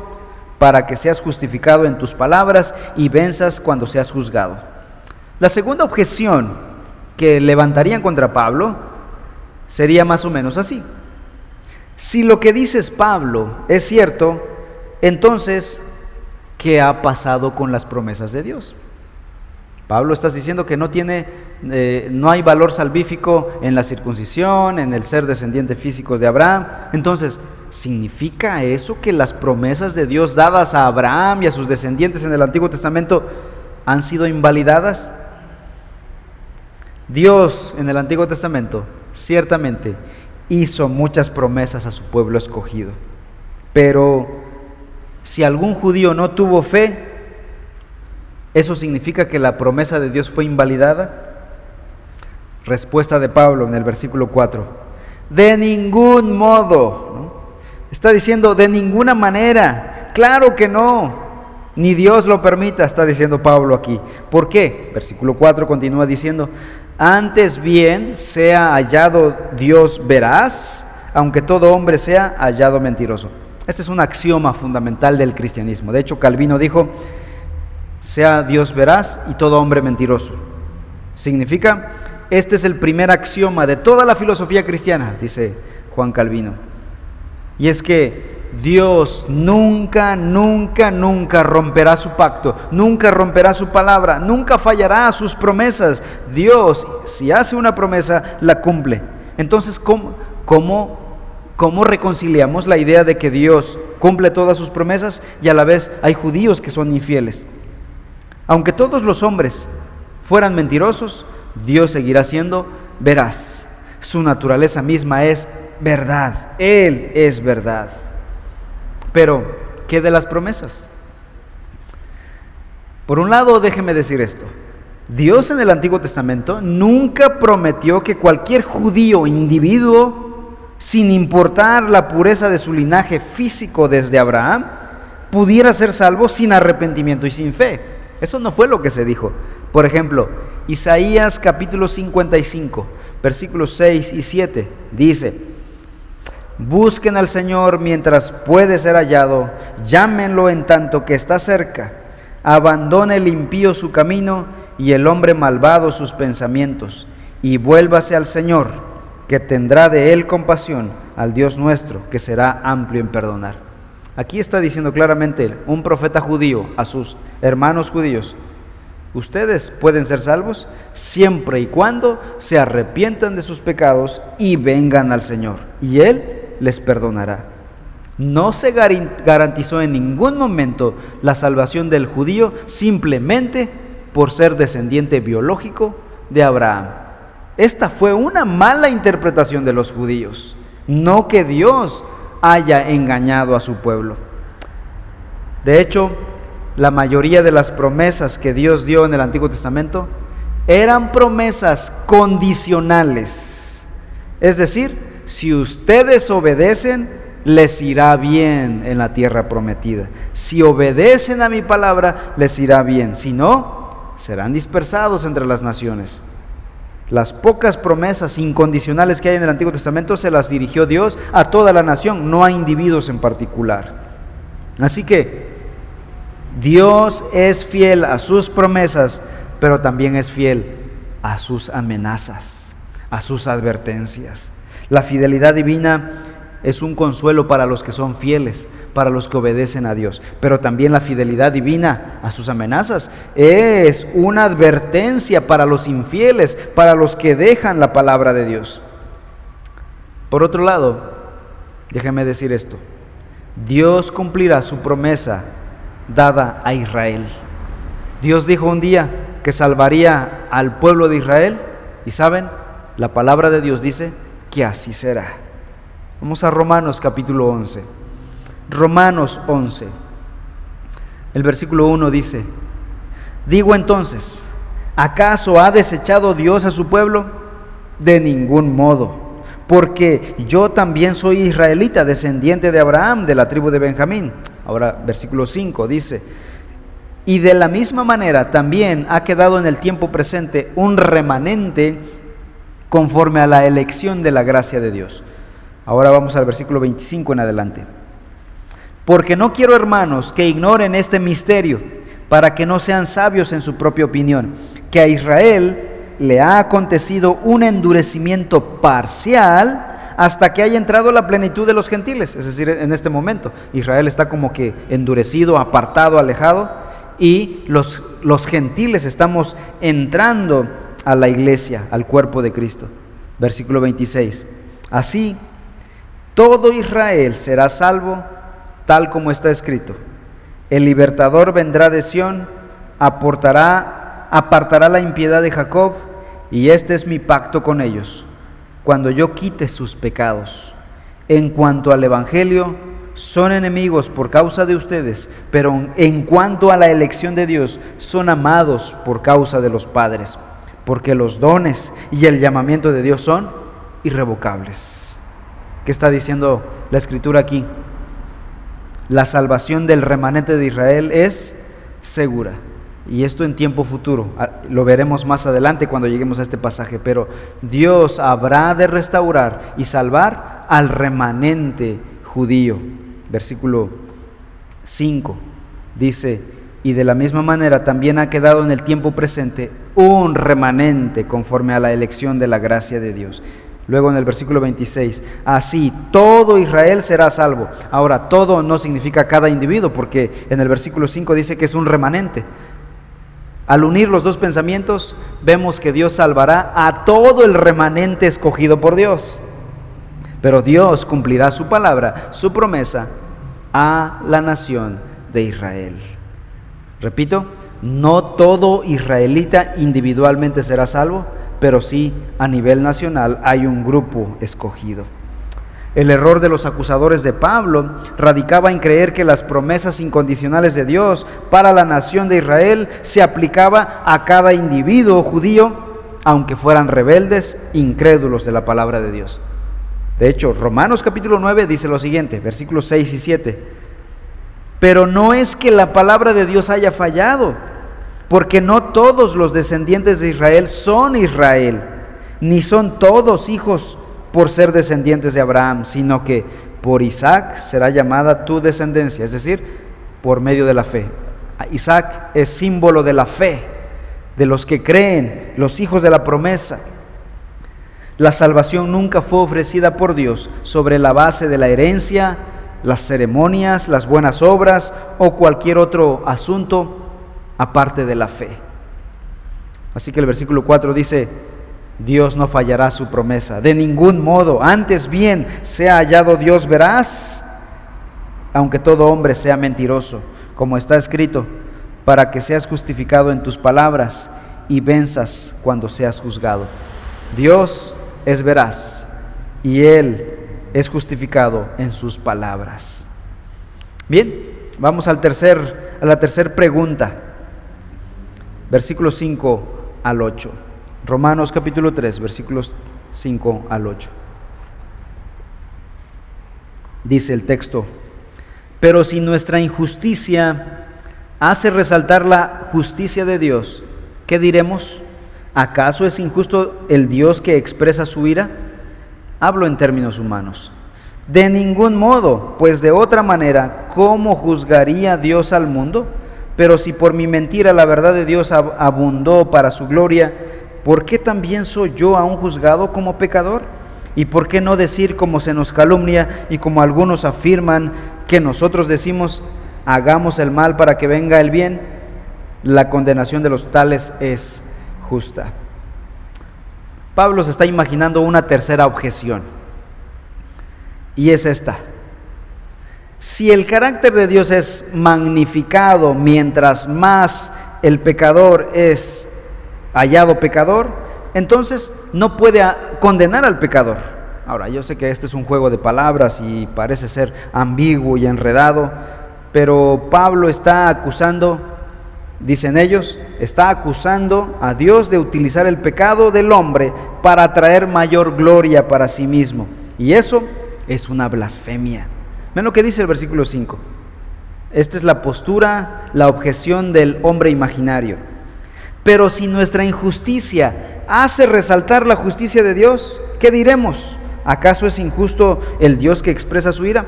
para que seas justificado en tus palabras y venzas cuando seas juzgado. La segunda objeción que levantarían contra Pablo sería más o menos así: si lo que dices, Pablo, es cierto, entonces, ¿qué ha pasado con las promesas de Dios? Pablo, estás diciendo que no hay valor salvífico en la circuncisión, en el ser descendiente físico de Abraham. Entonces, ¿significa eso que las promesas de Dios dadas a Abraham y a sus descendientes en el Antiguo Testamento han sido invalidadas? Dios en el Antiguo Testamento ciertamente hizo muchas promesas a su pueblo escogido, pero si algún judío no tuvo fe, ¿eso significa que la promesa de Dios fue invalidada? Respuesta de Pablo en el versículo 4: de ningún modo, ¿no? Está diciendo de ninguna manera, claro que no, ni Dios lo permita, está diciendo Pablo aquí. ¿Por qué? Versículo 4 continúa diciendo: antes bien sea hallado Dios veraz, aunque todo hombre sea hallado mentiroso. Este es un axioma fundamental del cristianismo. De hecho, Calvino dijo: sea Dios veraz y todo hombre mentiroso. Significa, este es el primer axioma de toda la filosofía cristiana, dice Juan Calvino. Y es que Dios nunca romperá su pacto, nunca romperá su palabra, nunca fallará a sus promesas. Dios, si hace una promesa, la cumple. Entonces, ¿cómo reconciliamos la idea de que Dios cumple todas sus promesas y a la vez hay judíos que son infieles? Aunque todos los hombres fueran mentirosos, Dios seguirá siendo veraz. Su naturaleza misma es verdad. Él es verdad. Pero, ¿qué de las promesas? Por un lado, déjeme decir esto: Dios en el Antiguo Testamento nunca prometió que cualquier judío, individuo, sin importar la pureza de su linaje físico desde Abraham, pudiera ser salvo sin arrepentimiento y sin fe. Eso no fue lo que se dijo. Por ejemplo, Isaías capítulo 55, versículos 6 y 7, dice: Busquen al Señor mientras puede ser hallado, llámenlo en tanto que está cerca. Abandone el impío su camino y el hombre malvado sus pensamientos, y vuélvase al Señor, que tendrá de él compasión, al Dios nuestro, que será amplio en perdonar. Aquí está diciendo claramente un profeta judío a sus hermanos judíos: ustedes pueden ser salvos siempre y cuando se arrepientan de sus pecados y vengan al Señor, y Él les perdonará. No se garantizó en ningún momento la salvación del judío simplemente por ser descendiente biológico de Abraham. Esta fue una mala interpretación de los judíos, no que Dios haya engañado a su pueblo. De hecho, la mayoría de las promesas que Dios dio en el Antiguo Testamento eran promesas condicionales. Es decir, si ustedes obedecen, les irá bien en la tierra prometida. Si obedecen a mi palabra, les irá bien. Si no, serán dispersados entre las naciones. Las pocas promesas incondicionales que hay en el Antiguo Testamento se las dirigió Dios a toda la nación, no a individuos en particular. Así que Dios es fiel a sus promesas, pero también es fiel a sus amenazas, a sus advertencias. La fidelidad divina es un consuelo para los que son fieles, para los que obedecen a Dios, pero también la fidelidad divina a sus amenazas es una advertencia para los infieles, para los que dejan la palabra de Dios. Por otro lado, déjeme decir esto: Dios cumplirá su promesa dada a Israel. Dios dijo un día que salvaría al pueblo de Israel, y ¿saben? La palabra de Dios dice que así será. Vamos a Romanos capítulo 11. Romanos 11. El versículo 1 dice: digo entonces, ¿acaso ha desechado Dios a su pueblo? De ningún modo, porque yo también soy israelita, descendiente de Abraham, de la tribu de Benjamín. Ahora versículo 5 dice: y de la misma manera también ha quedado en el tiempo presente un remanente conforme a la elección de la gracia de Dios. Ahora vamos al versículo 25 en adelante. Porque no quiero, hermanos, que ignoren este misterio, para que no sean sabios en su propia opinión, que a Israel le ha acontecido un endurecimiento parcial hasta que haya entrado la plenitud de los gentiles. Es decir, en este momento Israel está como que endurecido, apartado, alejado, y los gentiles estamos entrando a la iglesia, al cuerpo de Cristo. Versículo 26. Así, todo Israel será salvo, tal como está escrito: el libertador vendrá de Sión, apartará la impiedad de Jacob, y este es mi pacto con ellos, cuando yo quite sus pecados. En cuanto al evangelio, son enemigos por causa de ustedes, pero en cuanto a la elección de Dios, son amados por causa de los padres, porque los dones y el llamamiento de Dios son irrevocables. ¿Qué está diciendo la Escritura aquí? La salvación del remanente de Israel es segura, y esto en tiempo futuro. Lo veremos más adelante cuando lleguemos a este pasaje, pero Dios habrá de restaurar y salvar al remanente judío. Versículo 5 dice: y de la misma manera también ha quedado en el tiempo presente un remanente conforme a la elección de la gracia de Dios. Luego en el versículo 26, así todo Israel será salvo. Ahora, todo no significa cada individuo, porque en el versículo 5 dice que es un remanente. Al unir los dos pensamientos, vemos que Dios salvará a todo el remanente escogido por Dios. Pero Dios cumplirá su palabra, su promesa, a la nación de Israel. Repito, no todo israelita individualmente será salvo, pero sí a nivel nacional hay un grupo escogido. El error de los acusadores de Pablo radicaba en creer que las promesas incondicionales de Dios para la nación de Israel se aplicaba a cada individuo judío, aunque fueran rebeldes, incrédulos de la palabra de Dios. De hecho, Romanos capítulo 9 dice lo siguiente, versículos 6 y 7. Pero no es que la palabra de Dios haya fallado, porque no todos los descendientes de Israel son Israel, ni son todos hijos por ser descendientes de Abraham, sino que por Isaac será llamada tu descendencia, es decir, por medio de la fe. Isaac es símbolo de la fe, de los que creen, los hijos de la promesa. La salvación nunca fue ofrecida por Dios sobre la base de la herencia, las ceremonias, las buenas obras o cualquier otro asunto aparte de la fe. Así que el versículo 4 dice: Dios no fallará su promesa, de ningún modo, antes bien sea hallado Dios veraz, aunque todo hombre sea mentiroso, como está escrito, para que seas justificado en tus palabras y venzas cuando seas juzgado. Dios es veraz y Él es justificado en sus palabras. Bien, vamos a la tercera pregunta, versículos 5 al 8. Romanos capítulo 3, versículos 5 al 8. Dice el texto: pero si nuestra injusticia hace resaltar la justicia de Dios, ¿qué diremos? ¿Acaso es injusto el Dios que expresa su ira? Hablo en términos humanos. De ningún modo, pues de otra manera, ¿cómo juzgaría Dios al mundo? Pero si por mi mentira la verdad de Dios abundó para su gloria, ¿por qué también soy yo aún juzgado como pecador? ¿Y por qué no decir, como se nos calumnia y como algunos afirman que nosotros decimos, hagamos el mal para que venga el bien? La condenación de los tales es justa. Pablo se está imaginando una tercera objeción, y es esta: si el carácter de Dios es magnificado mientras más el pecador es hallado pecador, entonces no puede condenar al pecador. Ahora, yo sé que este es un juego de palabras y parece ser ambiguo y enredado, pero Pablo está acusando, dicen ellos, está acusando a Dios de utilizar el pecado del hombre para traer mayor gloria para sí mismo, y eso es una blasfemia. Ven lo que dice el versículo 5. Esta es la postura, la objeción del hombre imaginario. Pero si nuestra injusticia hace resaltar la justicia de Dios, ¿qué diremos? ¿Acaso es injusto el Dios que expresa su ira?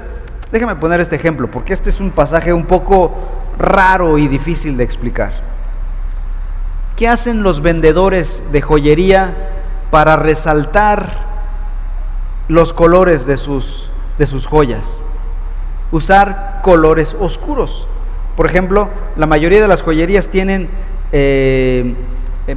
Déjame poner este ejemplo, porque este es un pasaje un poco raro y difícil de explicar. ¿Qué hacen los vendedores de joyería para resaltar los colores de sus joyas? Usar colores oscuros. Por ejemplo, la mayoría de las joyerías tienen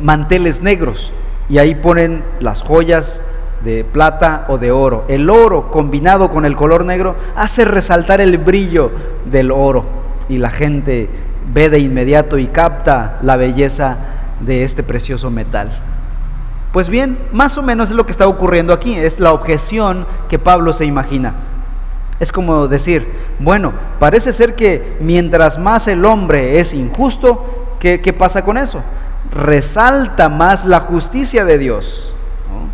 manteles negros y ahí ponen las joyas de plata o de oro. El oro combinado con el color negro hace resaltar el brillo del oro y la gente ve de inmediato y capta la belleza de este precioso metal. Pues bien, más o menos es lo que está ocurriendo aquí, es la objeción que Pablo se imagina. Es como decir, bueno, parece ser que mientras más el hombre es injusto, ¿qué pasa con eso? Resalta más la justicia de Dios, ¿no?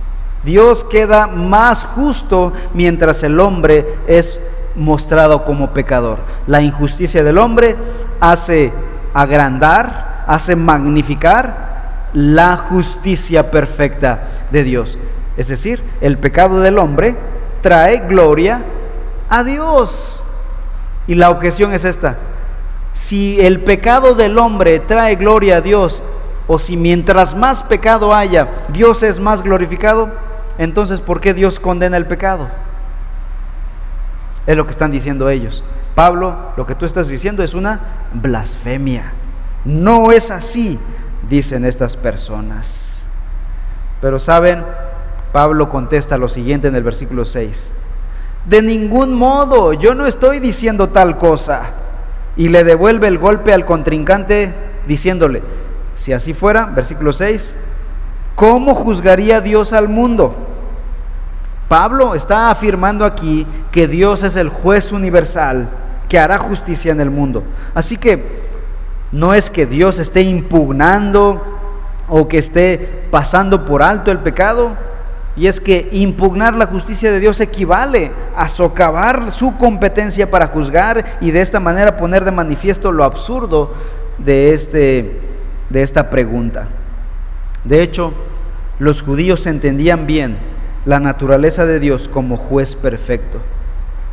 Dios queda más justo mientras el hombre es mostrado como pecador. La injusticia del hombre hace agrandar, hace magnificar la justicia perfecta de Dios. Es decir, el pecado del hombre trae gloria a Dios. Y la objeción es esta: si el pecado del hombre trae gloria a Dios, o si mientras más pecado haya, Dios es más glorificado, entonces ¿por qué Dios condena el pecado? Es lo que están diciendo ellos. Pablo, lo que tú estás diciendo es una blasfemia. No es así, dicen estas personas. Pero saben, Pablo contesta lo siguiente en el versículo 6: de ningún modo, yo no estoy diciendo tal cosa. Y le devuelve el golpe al contrincante diciéndole: si así fuera, versículo 6, ¿cómo juzgaría Dios al mundo? Pablo está afirmando aquí que Dios es el juez universal que hará justicia en el mundo. Así que no es que Dios esté impugnando o que esté pasando por alto el pecado, y es que impugnar la justicia de Dios equivale a socavar su competencia para juzgar y de esta manera poner de manifiesto lo absurdo de esta pregunta. De hecho, los judíos entendían bien la naturaleza de Dios como juez perfecto.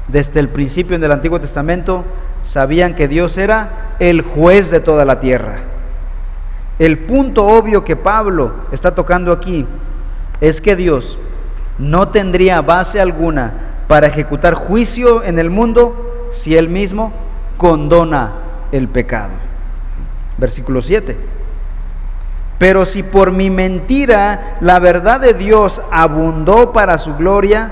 Desde el principio en el Antiguo Testamento sabían que Dios era el juez de toda la tierra. El punto obvio que Pablo está tocando aquí es que Dios no tendría base alguna para ejecutar juicio en el mundo si Él mismo condona el pecado. Versículo 7. Pero si por mi mentira la verdad de Dios abundó para su gloria,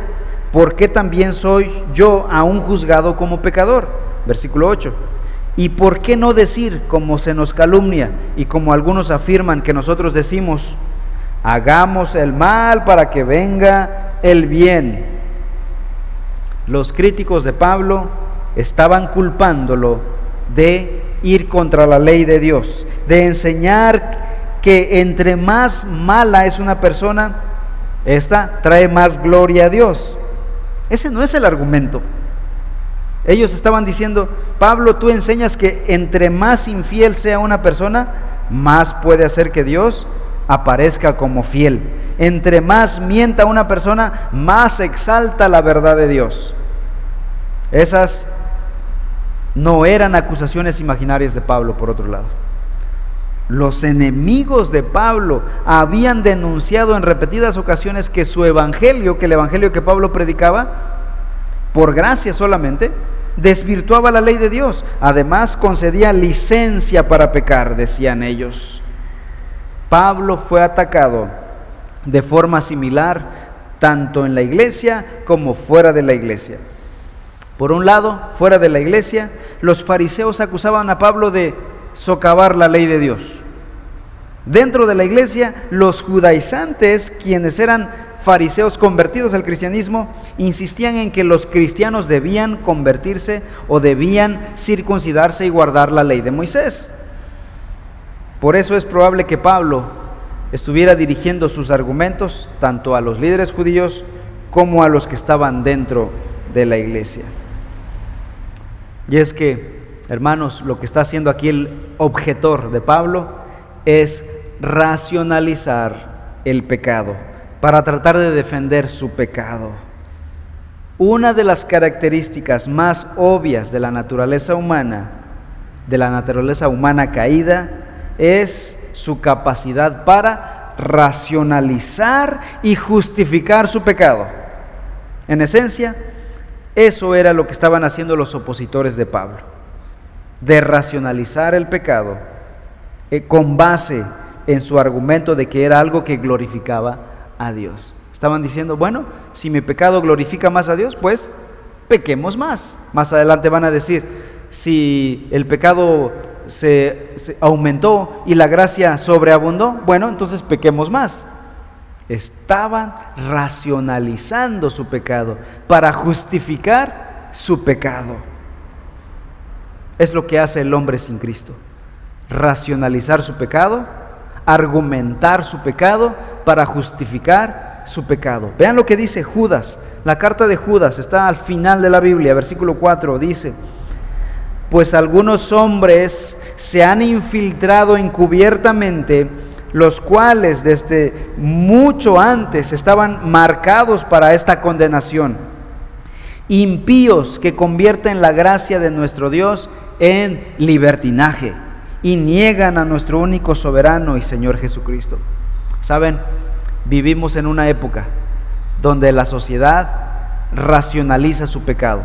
¿por qué también soy yo aún juzgado como pecador? Versículo 8. ¿Y por qué no decir, como se nos calumnia y como algunos afirman que nosotros decimos, hagamos el mal para que venga el bien? Los críticos de Pablo estaban culpándolo de ir contra la ley de Dios, de enseñar que entre más mala es una persona, esta trae más gloria a Dios. Ese no es el argumento. Ellos estaban diciendo, Pablo, tú enseñas que entre más infiel sea una persona, más puede hacer que Dios aparezca como fiel. Entre más mienta una persona, más exalta la verdad de Dios. Esas no eran acusaciones imaginarias de Pablo, por otro lado. Los enemigos de Pablo habían denunciado en repetidas ocasiones que su evangelio, que el evangelio que Pablo predicaba, por gracia solamente, desvirtuaba la ley de Dios. Además, concedía licencia para pecar, decían ellos. Pablo fue atacado de forma similar, tanto en la iglesia como fuera de la iglesia. Por un lado, fuera de la iglesia, los fariseos acusaban a Pablo de socavar la ley de Dios. Dentro de la iglesia, los judaizantes, quienes eran fariseos convertidos al cristianismo, insistían en que los cristianos debían convertirse o debían circuncidarse y guardar la ley de Moisés. Por eso es probable que Pablo estuviera dirigiendo sus argumentos tanto a los líderes judíos como a los que estaban dentro de la iglesia. Y es que, hermanos, lo que está haciendo aquí el objetor de Pablo es racionalizar el pecado para tratar de defender su pecado. Una de las características más obvias de la naturaleza humana caída, es su capacidad para racionalizar y justificar su pecado. En esencia, eso era lo que estaban haciendo los opositores de Pablo, de racionalizar el pecado con base en su argumento de que era algo que glorificaba a Dios. Estaban diciendo, bueno, si mi pecado glorifica más a Dios, pues pequemos más. Más adelante van a decir, si el pecado se aumentó y la gracia sobreabundó, bueno, entonces pequemos más. Estaban racionalizando su pecado para justificar su pecado. Es lo que hace el hombre sin Cristo: racionalizar su pecado, argumentar su pecado para justificar su pecado. Vean lo que dice Judas. La carta de Judas está al final de la Biblia, versículo 4, dice: pues algunos hombres se han infiltrado encubiertamente, los cuales desde mucho antes estaban marcados para esta condenación, impíos que convierten la gracia de nuestro Dios en libertinaje y niegan a nuestro único soberano y Señor Jesucristo. ¿Saben? Vivimos en una época donde la sociedad racionaliza su pecado.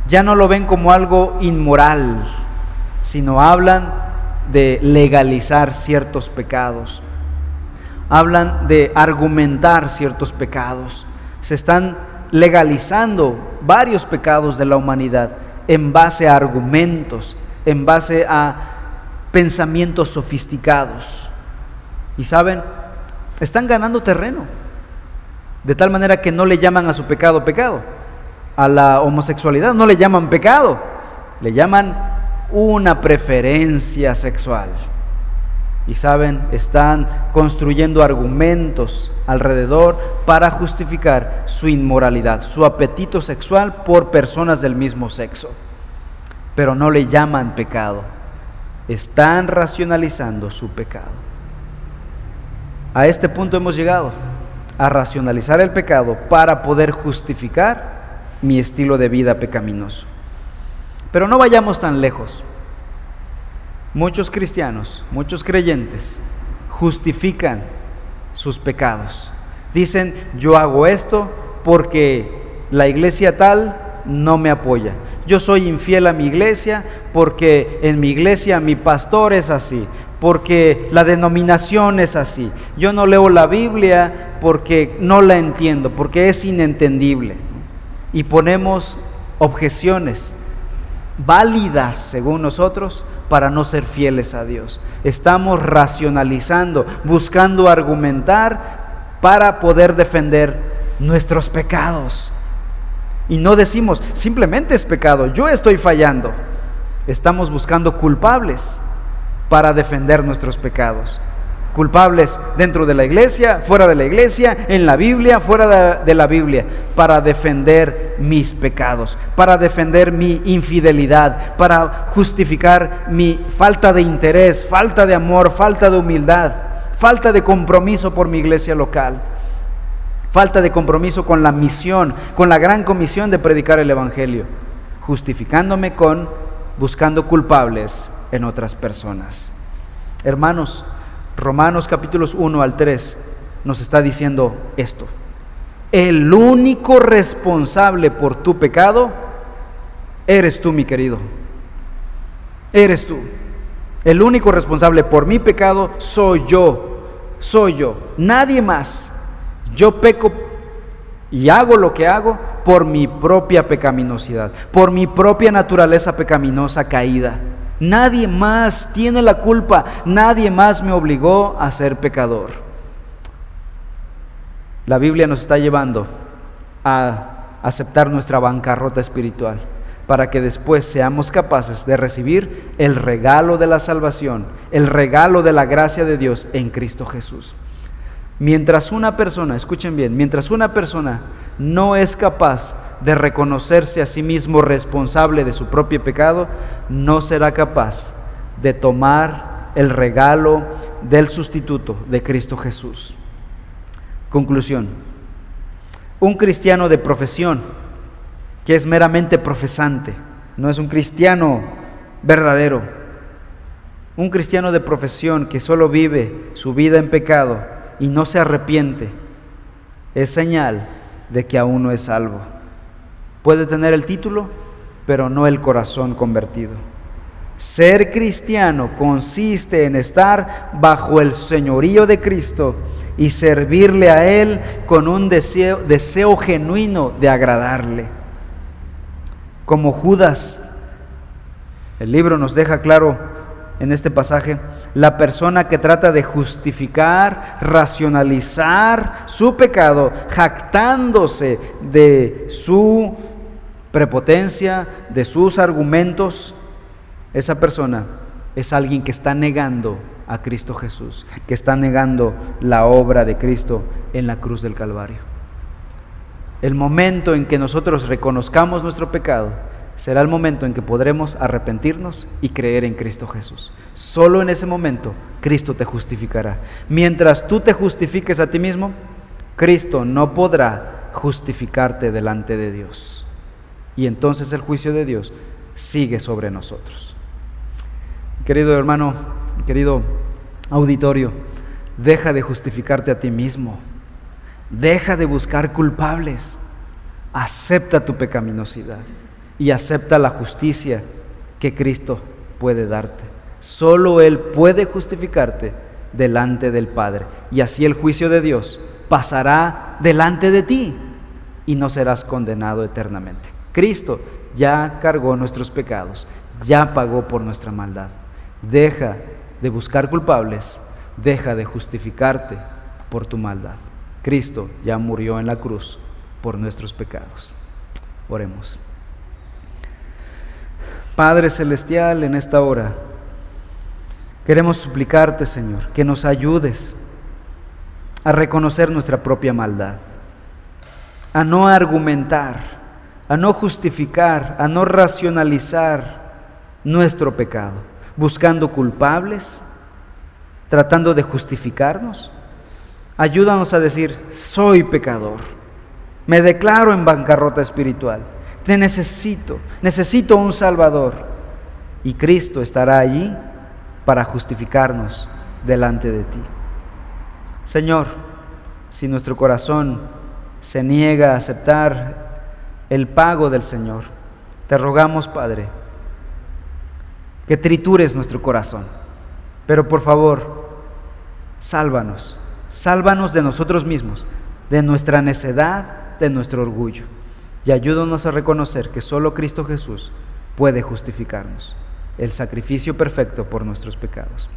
Ya no lo ven como algo inmoral, sino hablan de legalizar ciertos pecados. Hablan de argumentar ciertos pecados. Se están legalizando varios pecados de la humanidad en base a argumentos, en base a pensamientos sofisticados. Y saben, están ganando terreno, de tal manera que no le llaman a su pecado pecado. A la homosexualidad no le llaman pecado, le llaman una preferencia sexual. Y saben, están construyendo argumentos alrededor para justificar su inmoralidad, su apetito sexual por personas del mismo sexo. Pero no le llaman pecado, están racionalizando su pecado. A este punto hemos llegado. a racionalizar el pecado para poder justificar mi estilo de vida pecaminoso. Pero no vayamos tan lejos. Muchos cristianos, muchos creyentes justifican sus pecados. Dicen, yo hago esto porque la iglesia tal no me apoya. Yo soy infiel a mi iglesia porque en mi iglesia mi pastor es así, porque la denominación es así. Yo no leo la Biblia porque no la entiendo, porque es inentendible. Y ponemos objeciones válidas según nosotros para no ser fieles a Dios. Estamos racionalizando, buscando argumentar para poder defender nuestros pecados. Y no decimos, simplemente es pecado, yo estoy fallando. Estamos buscando culpables para defender nuestros pecados. Culpables dentro de la iglesia, fuera de la iglesia, en la Biblia, fuera de la Biblia, para defender mis pecados, para defender mi infidelidad, para justificar mi falta de interés, falta de amor, falta de humildad, falta de compromiso por mi iglesia local, falta de compromiso con la misión, con la gran comisión de predicar el evangelio, justificándome buscando culpables en otras personas. Hermanos, Romanos capítulos 1 al 3 nos está diciendo esto: el único responsable por tu pecado eres tú, mi querido. Eres tú. El único responsable por mi pecado soy yo, nadie más. Yo peco y hago lo que hago por mi propia pecaminosidad, por mi propia naturaleza pecaminosa caída. Nadie más tiene la culpa, nadie más me obligó a ser pecador. La Biblia nos está llevando a aceptar nuestra bancarrota espiritual para que después seamos capaces de recibir el regalo de la salvación, el regalo de la gracia de Dios en Cristo Jesús. Mientras una persona, escuchen bien, mientras una persona no es capaz de reconocerse a sí mismo responsable de su propio pecado, no será capaz de tomar el regalo del sustituto de Cristo Jesús. Conclusión: un cristiano de profesión que es meramente profesante, no es un cristiano verdadero. Un cristiano de profesión que solo vive su vida en pecado y no se arrepiente, es señal de que aún no es salvo. Puede tener el título, pero no el corazón convertido. Ser cristiano consiste en estar bajo el señorío de Cristo y servirle a Él con un deseo genuino de agradarle. Como Judas, el libro nos deja claro en este pasaje, la persona que trata de justificar, racionalizar su pecado, jactándose de su prepotencia, de sus argumentos, esa persona es alguien que está negando a Cristo Jesús, que está negando la obra de Cristo en la cruz del Calvario. El momento en que nosotros reconozcamos nuestro pecado será el momento en que podremos arrepentirnos y creer en Cristo Jesús. Solo en ese momento Cristo te justificará. Mientras tú te justifiques a ti mismo, Cristo no podrá justificarte delante de Dios. Y entonces el juicio de Dios sigue sobre nosotros. Querido hermano, querido auditorio, deja de justificarte a ti mismo. Deja de buscar culpables. Acepta tu pecaminosidad y acepta la justicia que Cristo puede darte. Solo Él puede justificarte delante del Padre, y así el juicio de Dios pasará delante de ti y no serás condenado eternamente. Cristo ya cargó nuestros pecados, ya pagó por nuestra maldad. Deja de buscar culpables, deja de justificarte por tu maldad. Cristo ya murió en la cruz por nuestros pecados. Oremos. Padre Celestial, en esta hora queremos suplicarte, Señor, que nos ayudes a reconocer nuestra propia maldad, a no argumentar, a no justificar, a no racionalizar nuestro pecado, buscando culpables, tratando de justificarnos, Ayúdanos a decir: soy pecador, me declaro en bancarrota espiritual, te necesito un Salvador. Y Cristo estará allí para justificarnos delante de ti. Señor, si nuestro corazón se niega a aceptar el pago del Señor, te rogamos, Padre, que tritures nuestro corazón. Pero por favor, sálvanos de nosotros mismos, de nuestra necedad, de nuestro orgullo, y ayúdanos a reconocer que solo Cristo Jesús puede justificarnos, el sacrificio perfecto por nuestros pecados.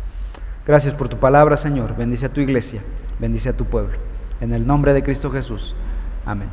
Gracias por tu palabra, Señor. Bendice a tu iglesia, bendice a tu pueblo. En el nombre de Cristo Jesús. Amén.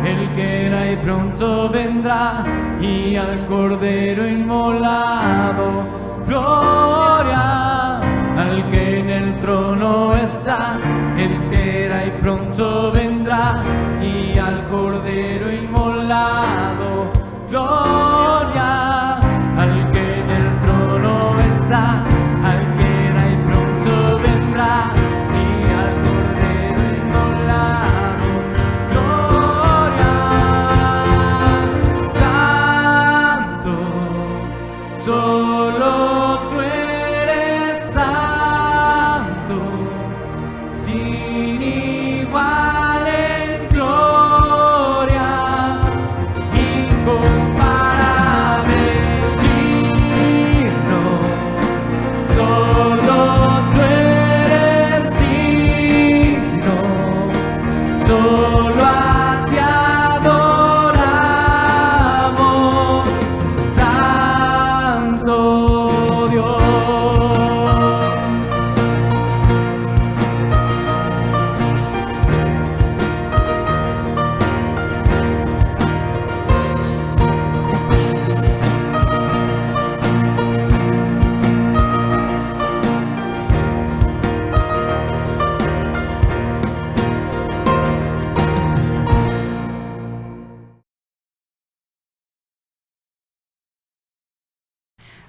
El que era y pronto vendrá, y al Cordero inmolado, gloria. Al que en el trono está, el que era y pronto vendrá, y al Cordero inmolado, gloria. Al que en el trono está, al que era y pronto vendrá, y al Cordero inmolado, gloria. Santo, solo tú eres santo, sin igual en gloria, incomparable, digno. Solo tú eres digno, solo a ti adoramos, Santo Dios.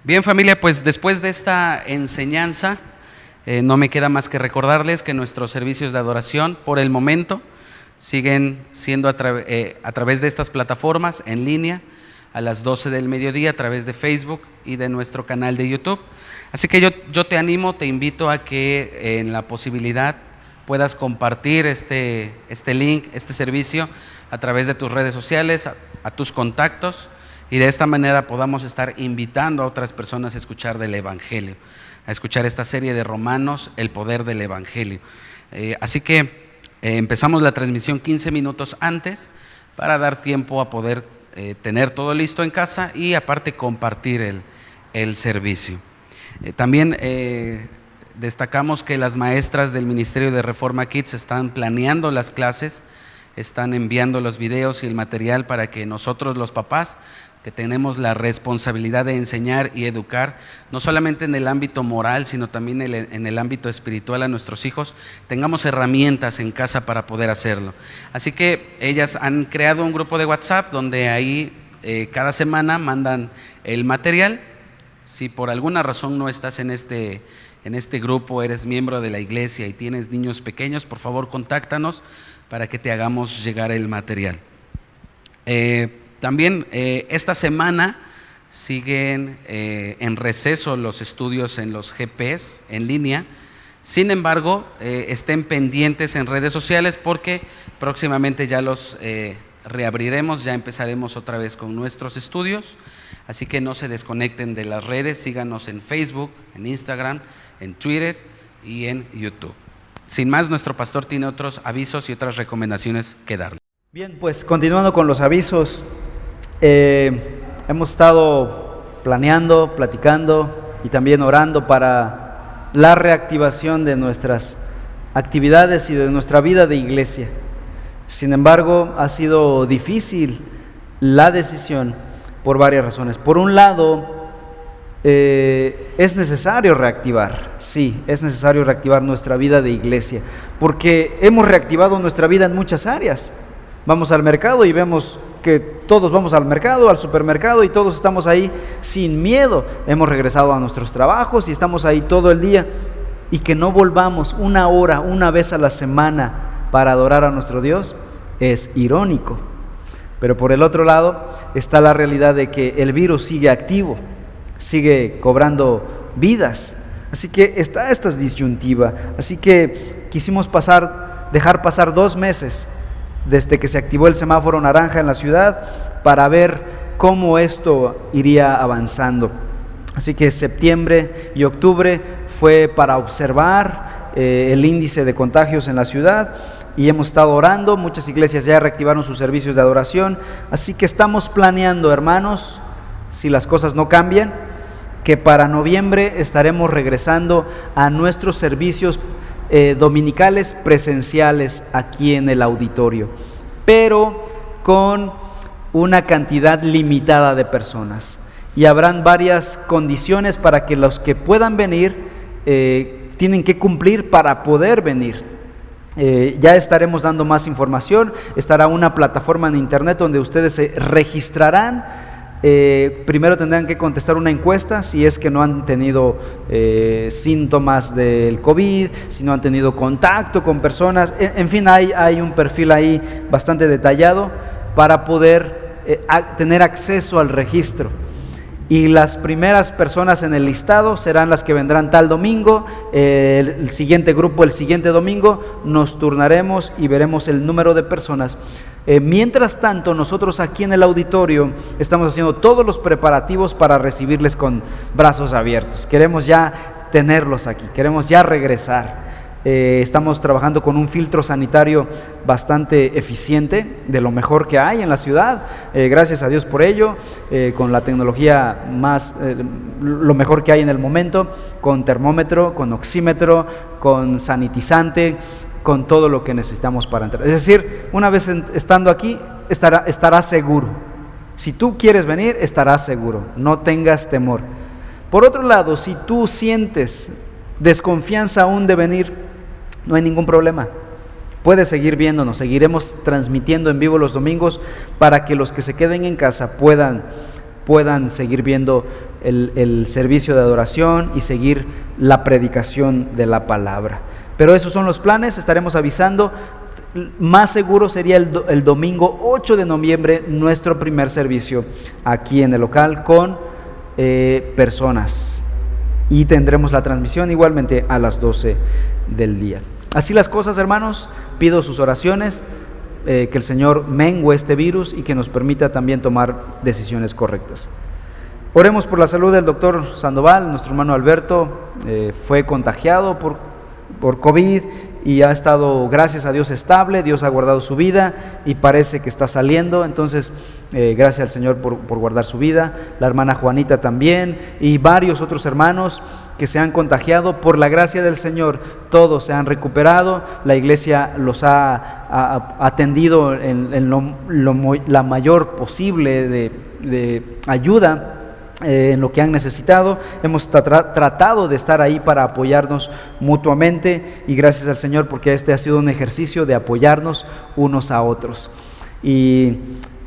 Bien, familia, pues después de esta enseñanza, no me queda más que recordarles que nuestros servicios de adoración, por el momento, siguen siendo a través de estas plataformas en línea, a las 12 del mediodía, a través de Facebook y de nuestro canal de YouTube. Así que yo te animo, te invito a que en la posibilidad puedas compartir este link, este servicio, a través de tus redes sociales, a tus contactos, y de esta manera podamos estar invitando a otras personas a escuchar del Evangelio, a escuchar esta serie de Romanos, el poder del Evangelio. Así que empezamos la transmisión 15 minutos antes para dar tiempo a poder tener todo listo en casa y aparte compartir el servicio. También destacamos que las maestras del Ministerio de Reforma Kids están planeando las clases, están enviando los videos y el material para que nosotros los papás, que tenemos la responsabilidad de enseñar y educar, no solamente en el ámbito moral, sino también en el ámbito espiritual a nuestros hijos, tengamos herramientas en casa para poder hacerlo. Así que ellas han creado un grupo de WhatsApp donde ahí cada semana mandan el material. Si por alguna razón no estás en este grupo, eres miembro de la iglesia y tienes niños pequeños, por favor contáctanos para que te hagamos llegar el material. También esta semana siguen en receso los estudios en los GPs en línea. Sin embargo, estén pendientes en redes sociales porque próximamente ya los reabriremos, ya empezaremos otra vez con nuestros estudios. Así que no se desconecten de las redes, síganos en Facebook, en Instagram, en Twitter y en YouTube. Sin más, nuestro pastor tiene otros avisos y otras recomendaciones que darle. Bien, pues continuando con los avisos, hemos estado planeando, platicando y también orando para la reactivación de nuestras actividades y de nuestra vida de iglesia. Sin embargo, ha sido difícil la decisión por varias razones. Por un lado, es necesario reactivar, sí, es necesario reactivar nuestra vida de iglesia, porque hemos reactivado nuestra vida en muchas áreas. Vamos al mercado y vemos que todos vamos al mercado, al supermercado, y todos estamos ahí sin miedo. Hemos regresado a nuestros trabajos y estamos ahí todo el día. Y que no volvamos una hora, una vez a la semana para adorar a nuestro Dios es irónico. Pero por el otro lado está la realidad de que el virus sigue activo, sigue cobrando vidas. Así que está esta disyuntiva. Así que quisimos dejar pasar 2 meses desde que se activó el semáforo naranja en la ciudad para ver cómo esto iría avanzando. Así que septiembre y octubre fue para observar el índice de contagios en la ciudad, y hemos estado orando. Muchas iglesias ya reactivaron sus servicios de adoración, así que estamos planeando, hermanos, si las cosas no cambian, que para noviembre estaremos regresando a nuestros servicios dominicales presenciales aquí en el auditorio, pero con una cantidad limitada de personas, y habrán varias condiciones para que los que puedan venir tienen que cumplir para poder venir. Ya estaremos dando más información. Estará una plataforma en internet donde ustedes se registrarán. Primero tendrán que contestar una encuesta si es que no han tenido síntomas del COVID, si no han tenido contacto con personas. En fin, hay un perfil ahí bastante detallado para poder tener acceso al registro. Y las primeras personas en el listado serán las que vendrán tal domingo. El siguiente grupo el siguiente domingo. Nos turnaremos y veremos el número de personas. Mientras tanto, nosotros aquí en el auditorio estamos haciendo todos los preparativos para recibirles con brazos abiertos. Queremos ya tenerlos aquí, queremos ya regresar. Estamos trabajando con un filtro sanitario bastante eficiente, de lo mejor que hay en la ciudad, gracias a Dios por ello, con la tecnología lo mejor que hay en el momento, con termómetro, con oxímetro, con sanitizante, con todo lo que necesitamos para entrar. Es decir, una vez estando aquí, estarás seguro. Si tú quieres venir, estarás seguro, no tengas temor. Por otro lado, si tú sientes desconfianza aún de venir, no hay ningún problema. Puedes seguir viéndonos, seguiremos transmitiendo en vivo los domingos para que los que se queden en casa puedan seguir viendo el servicio de adoración y seguir la predicación de la palabra. Pero esos son los planes, estaremos avisando. Más seguro sería el domingo 8 de noviembre nuestro primer servicio aquí en el local con personas, y tendremos la transmisión igualmente a las 12 del día. Así las cosas, hermanos, pido sus oraciones, que el Señor mengue este virus y que nos permita también tomar decisiones correctas. Oremos por la salud del doctor Sandoval. Nuestro hermano Alberto fue contagiado por COVID y ha estado, gracias a Dios, estable. Dios ha guardado su vida y parece que está saliendo. Entonces, gracias al Señor por guardar su vida. La hermana Juanita también y varios otros hermanos que se han contagiado. Por la gracia del Señor, todos se han recuperado. La iglesia los ha atendido en la mayor posible de ayuda en lo que han necesitado. Hemos tratado de estar ahí para apoyarnos mutuamente, y gracias al Señor porque este ha sido un ejercicio de apoyarnos unos a otros. Y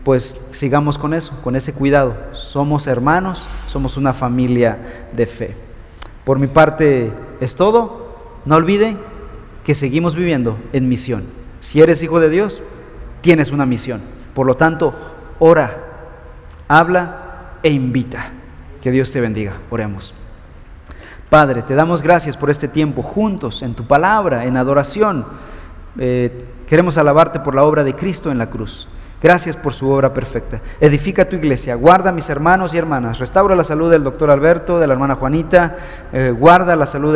pues sigamos con eso, con ese cuidado. Somos hermanos, somos una familia de fe. Por mi parte es todo. No olviden que seguimos viviendo en misión. Si eres hijo de Dios, tienes una misión. Por lo tanto, ora, habla e invita. Que Dios te bendiga. Oremos. Padre, te damos gracias por este tiempo juntos en tu palabra, en adoración. Queremos alabarte por la obra de Cristo en la cruz. Gracias por su obra perfecta. Edifica tu iglesia, guarda a mis hermanos y hermanas, restaura la salud del doctor Alberto, de la hermana Juanita, guarda la salud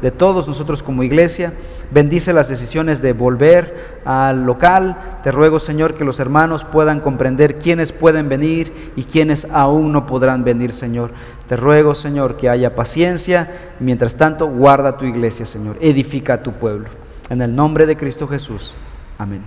de todos nosotros como iglesia. Bendice las decisiones de volver al local. Te ruego, Señor, que los hermanos puedan comprender quiénes pueden venir y quiénes aún no podrán venir, Señor. Te ruego, Señor, que haya paciencia. Mientras tanto, guarda tu iglesia, Señor. Edifica a tu pueblo. En el nombre de Cristo Jesús. Amén.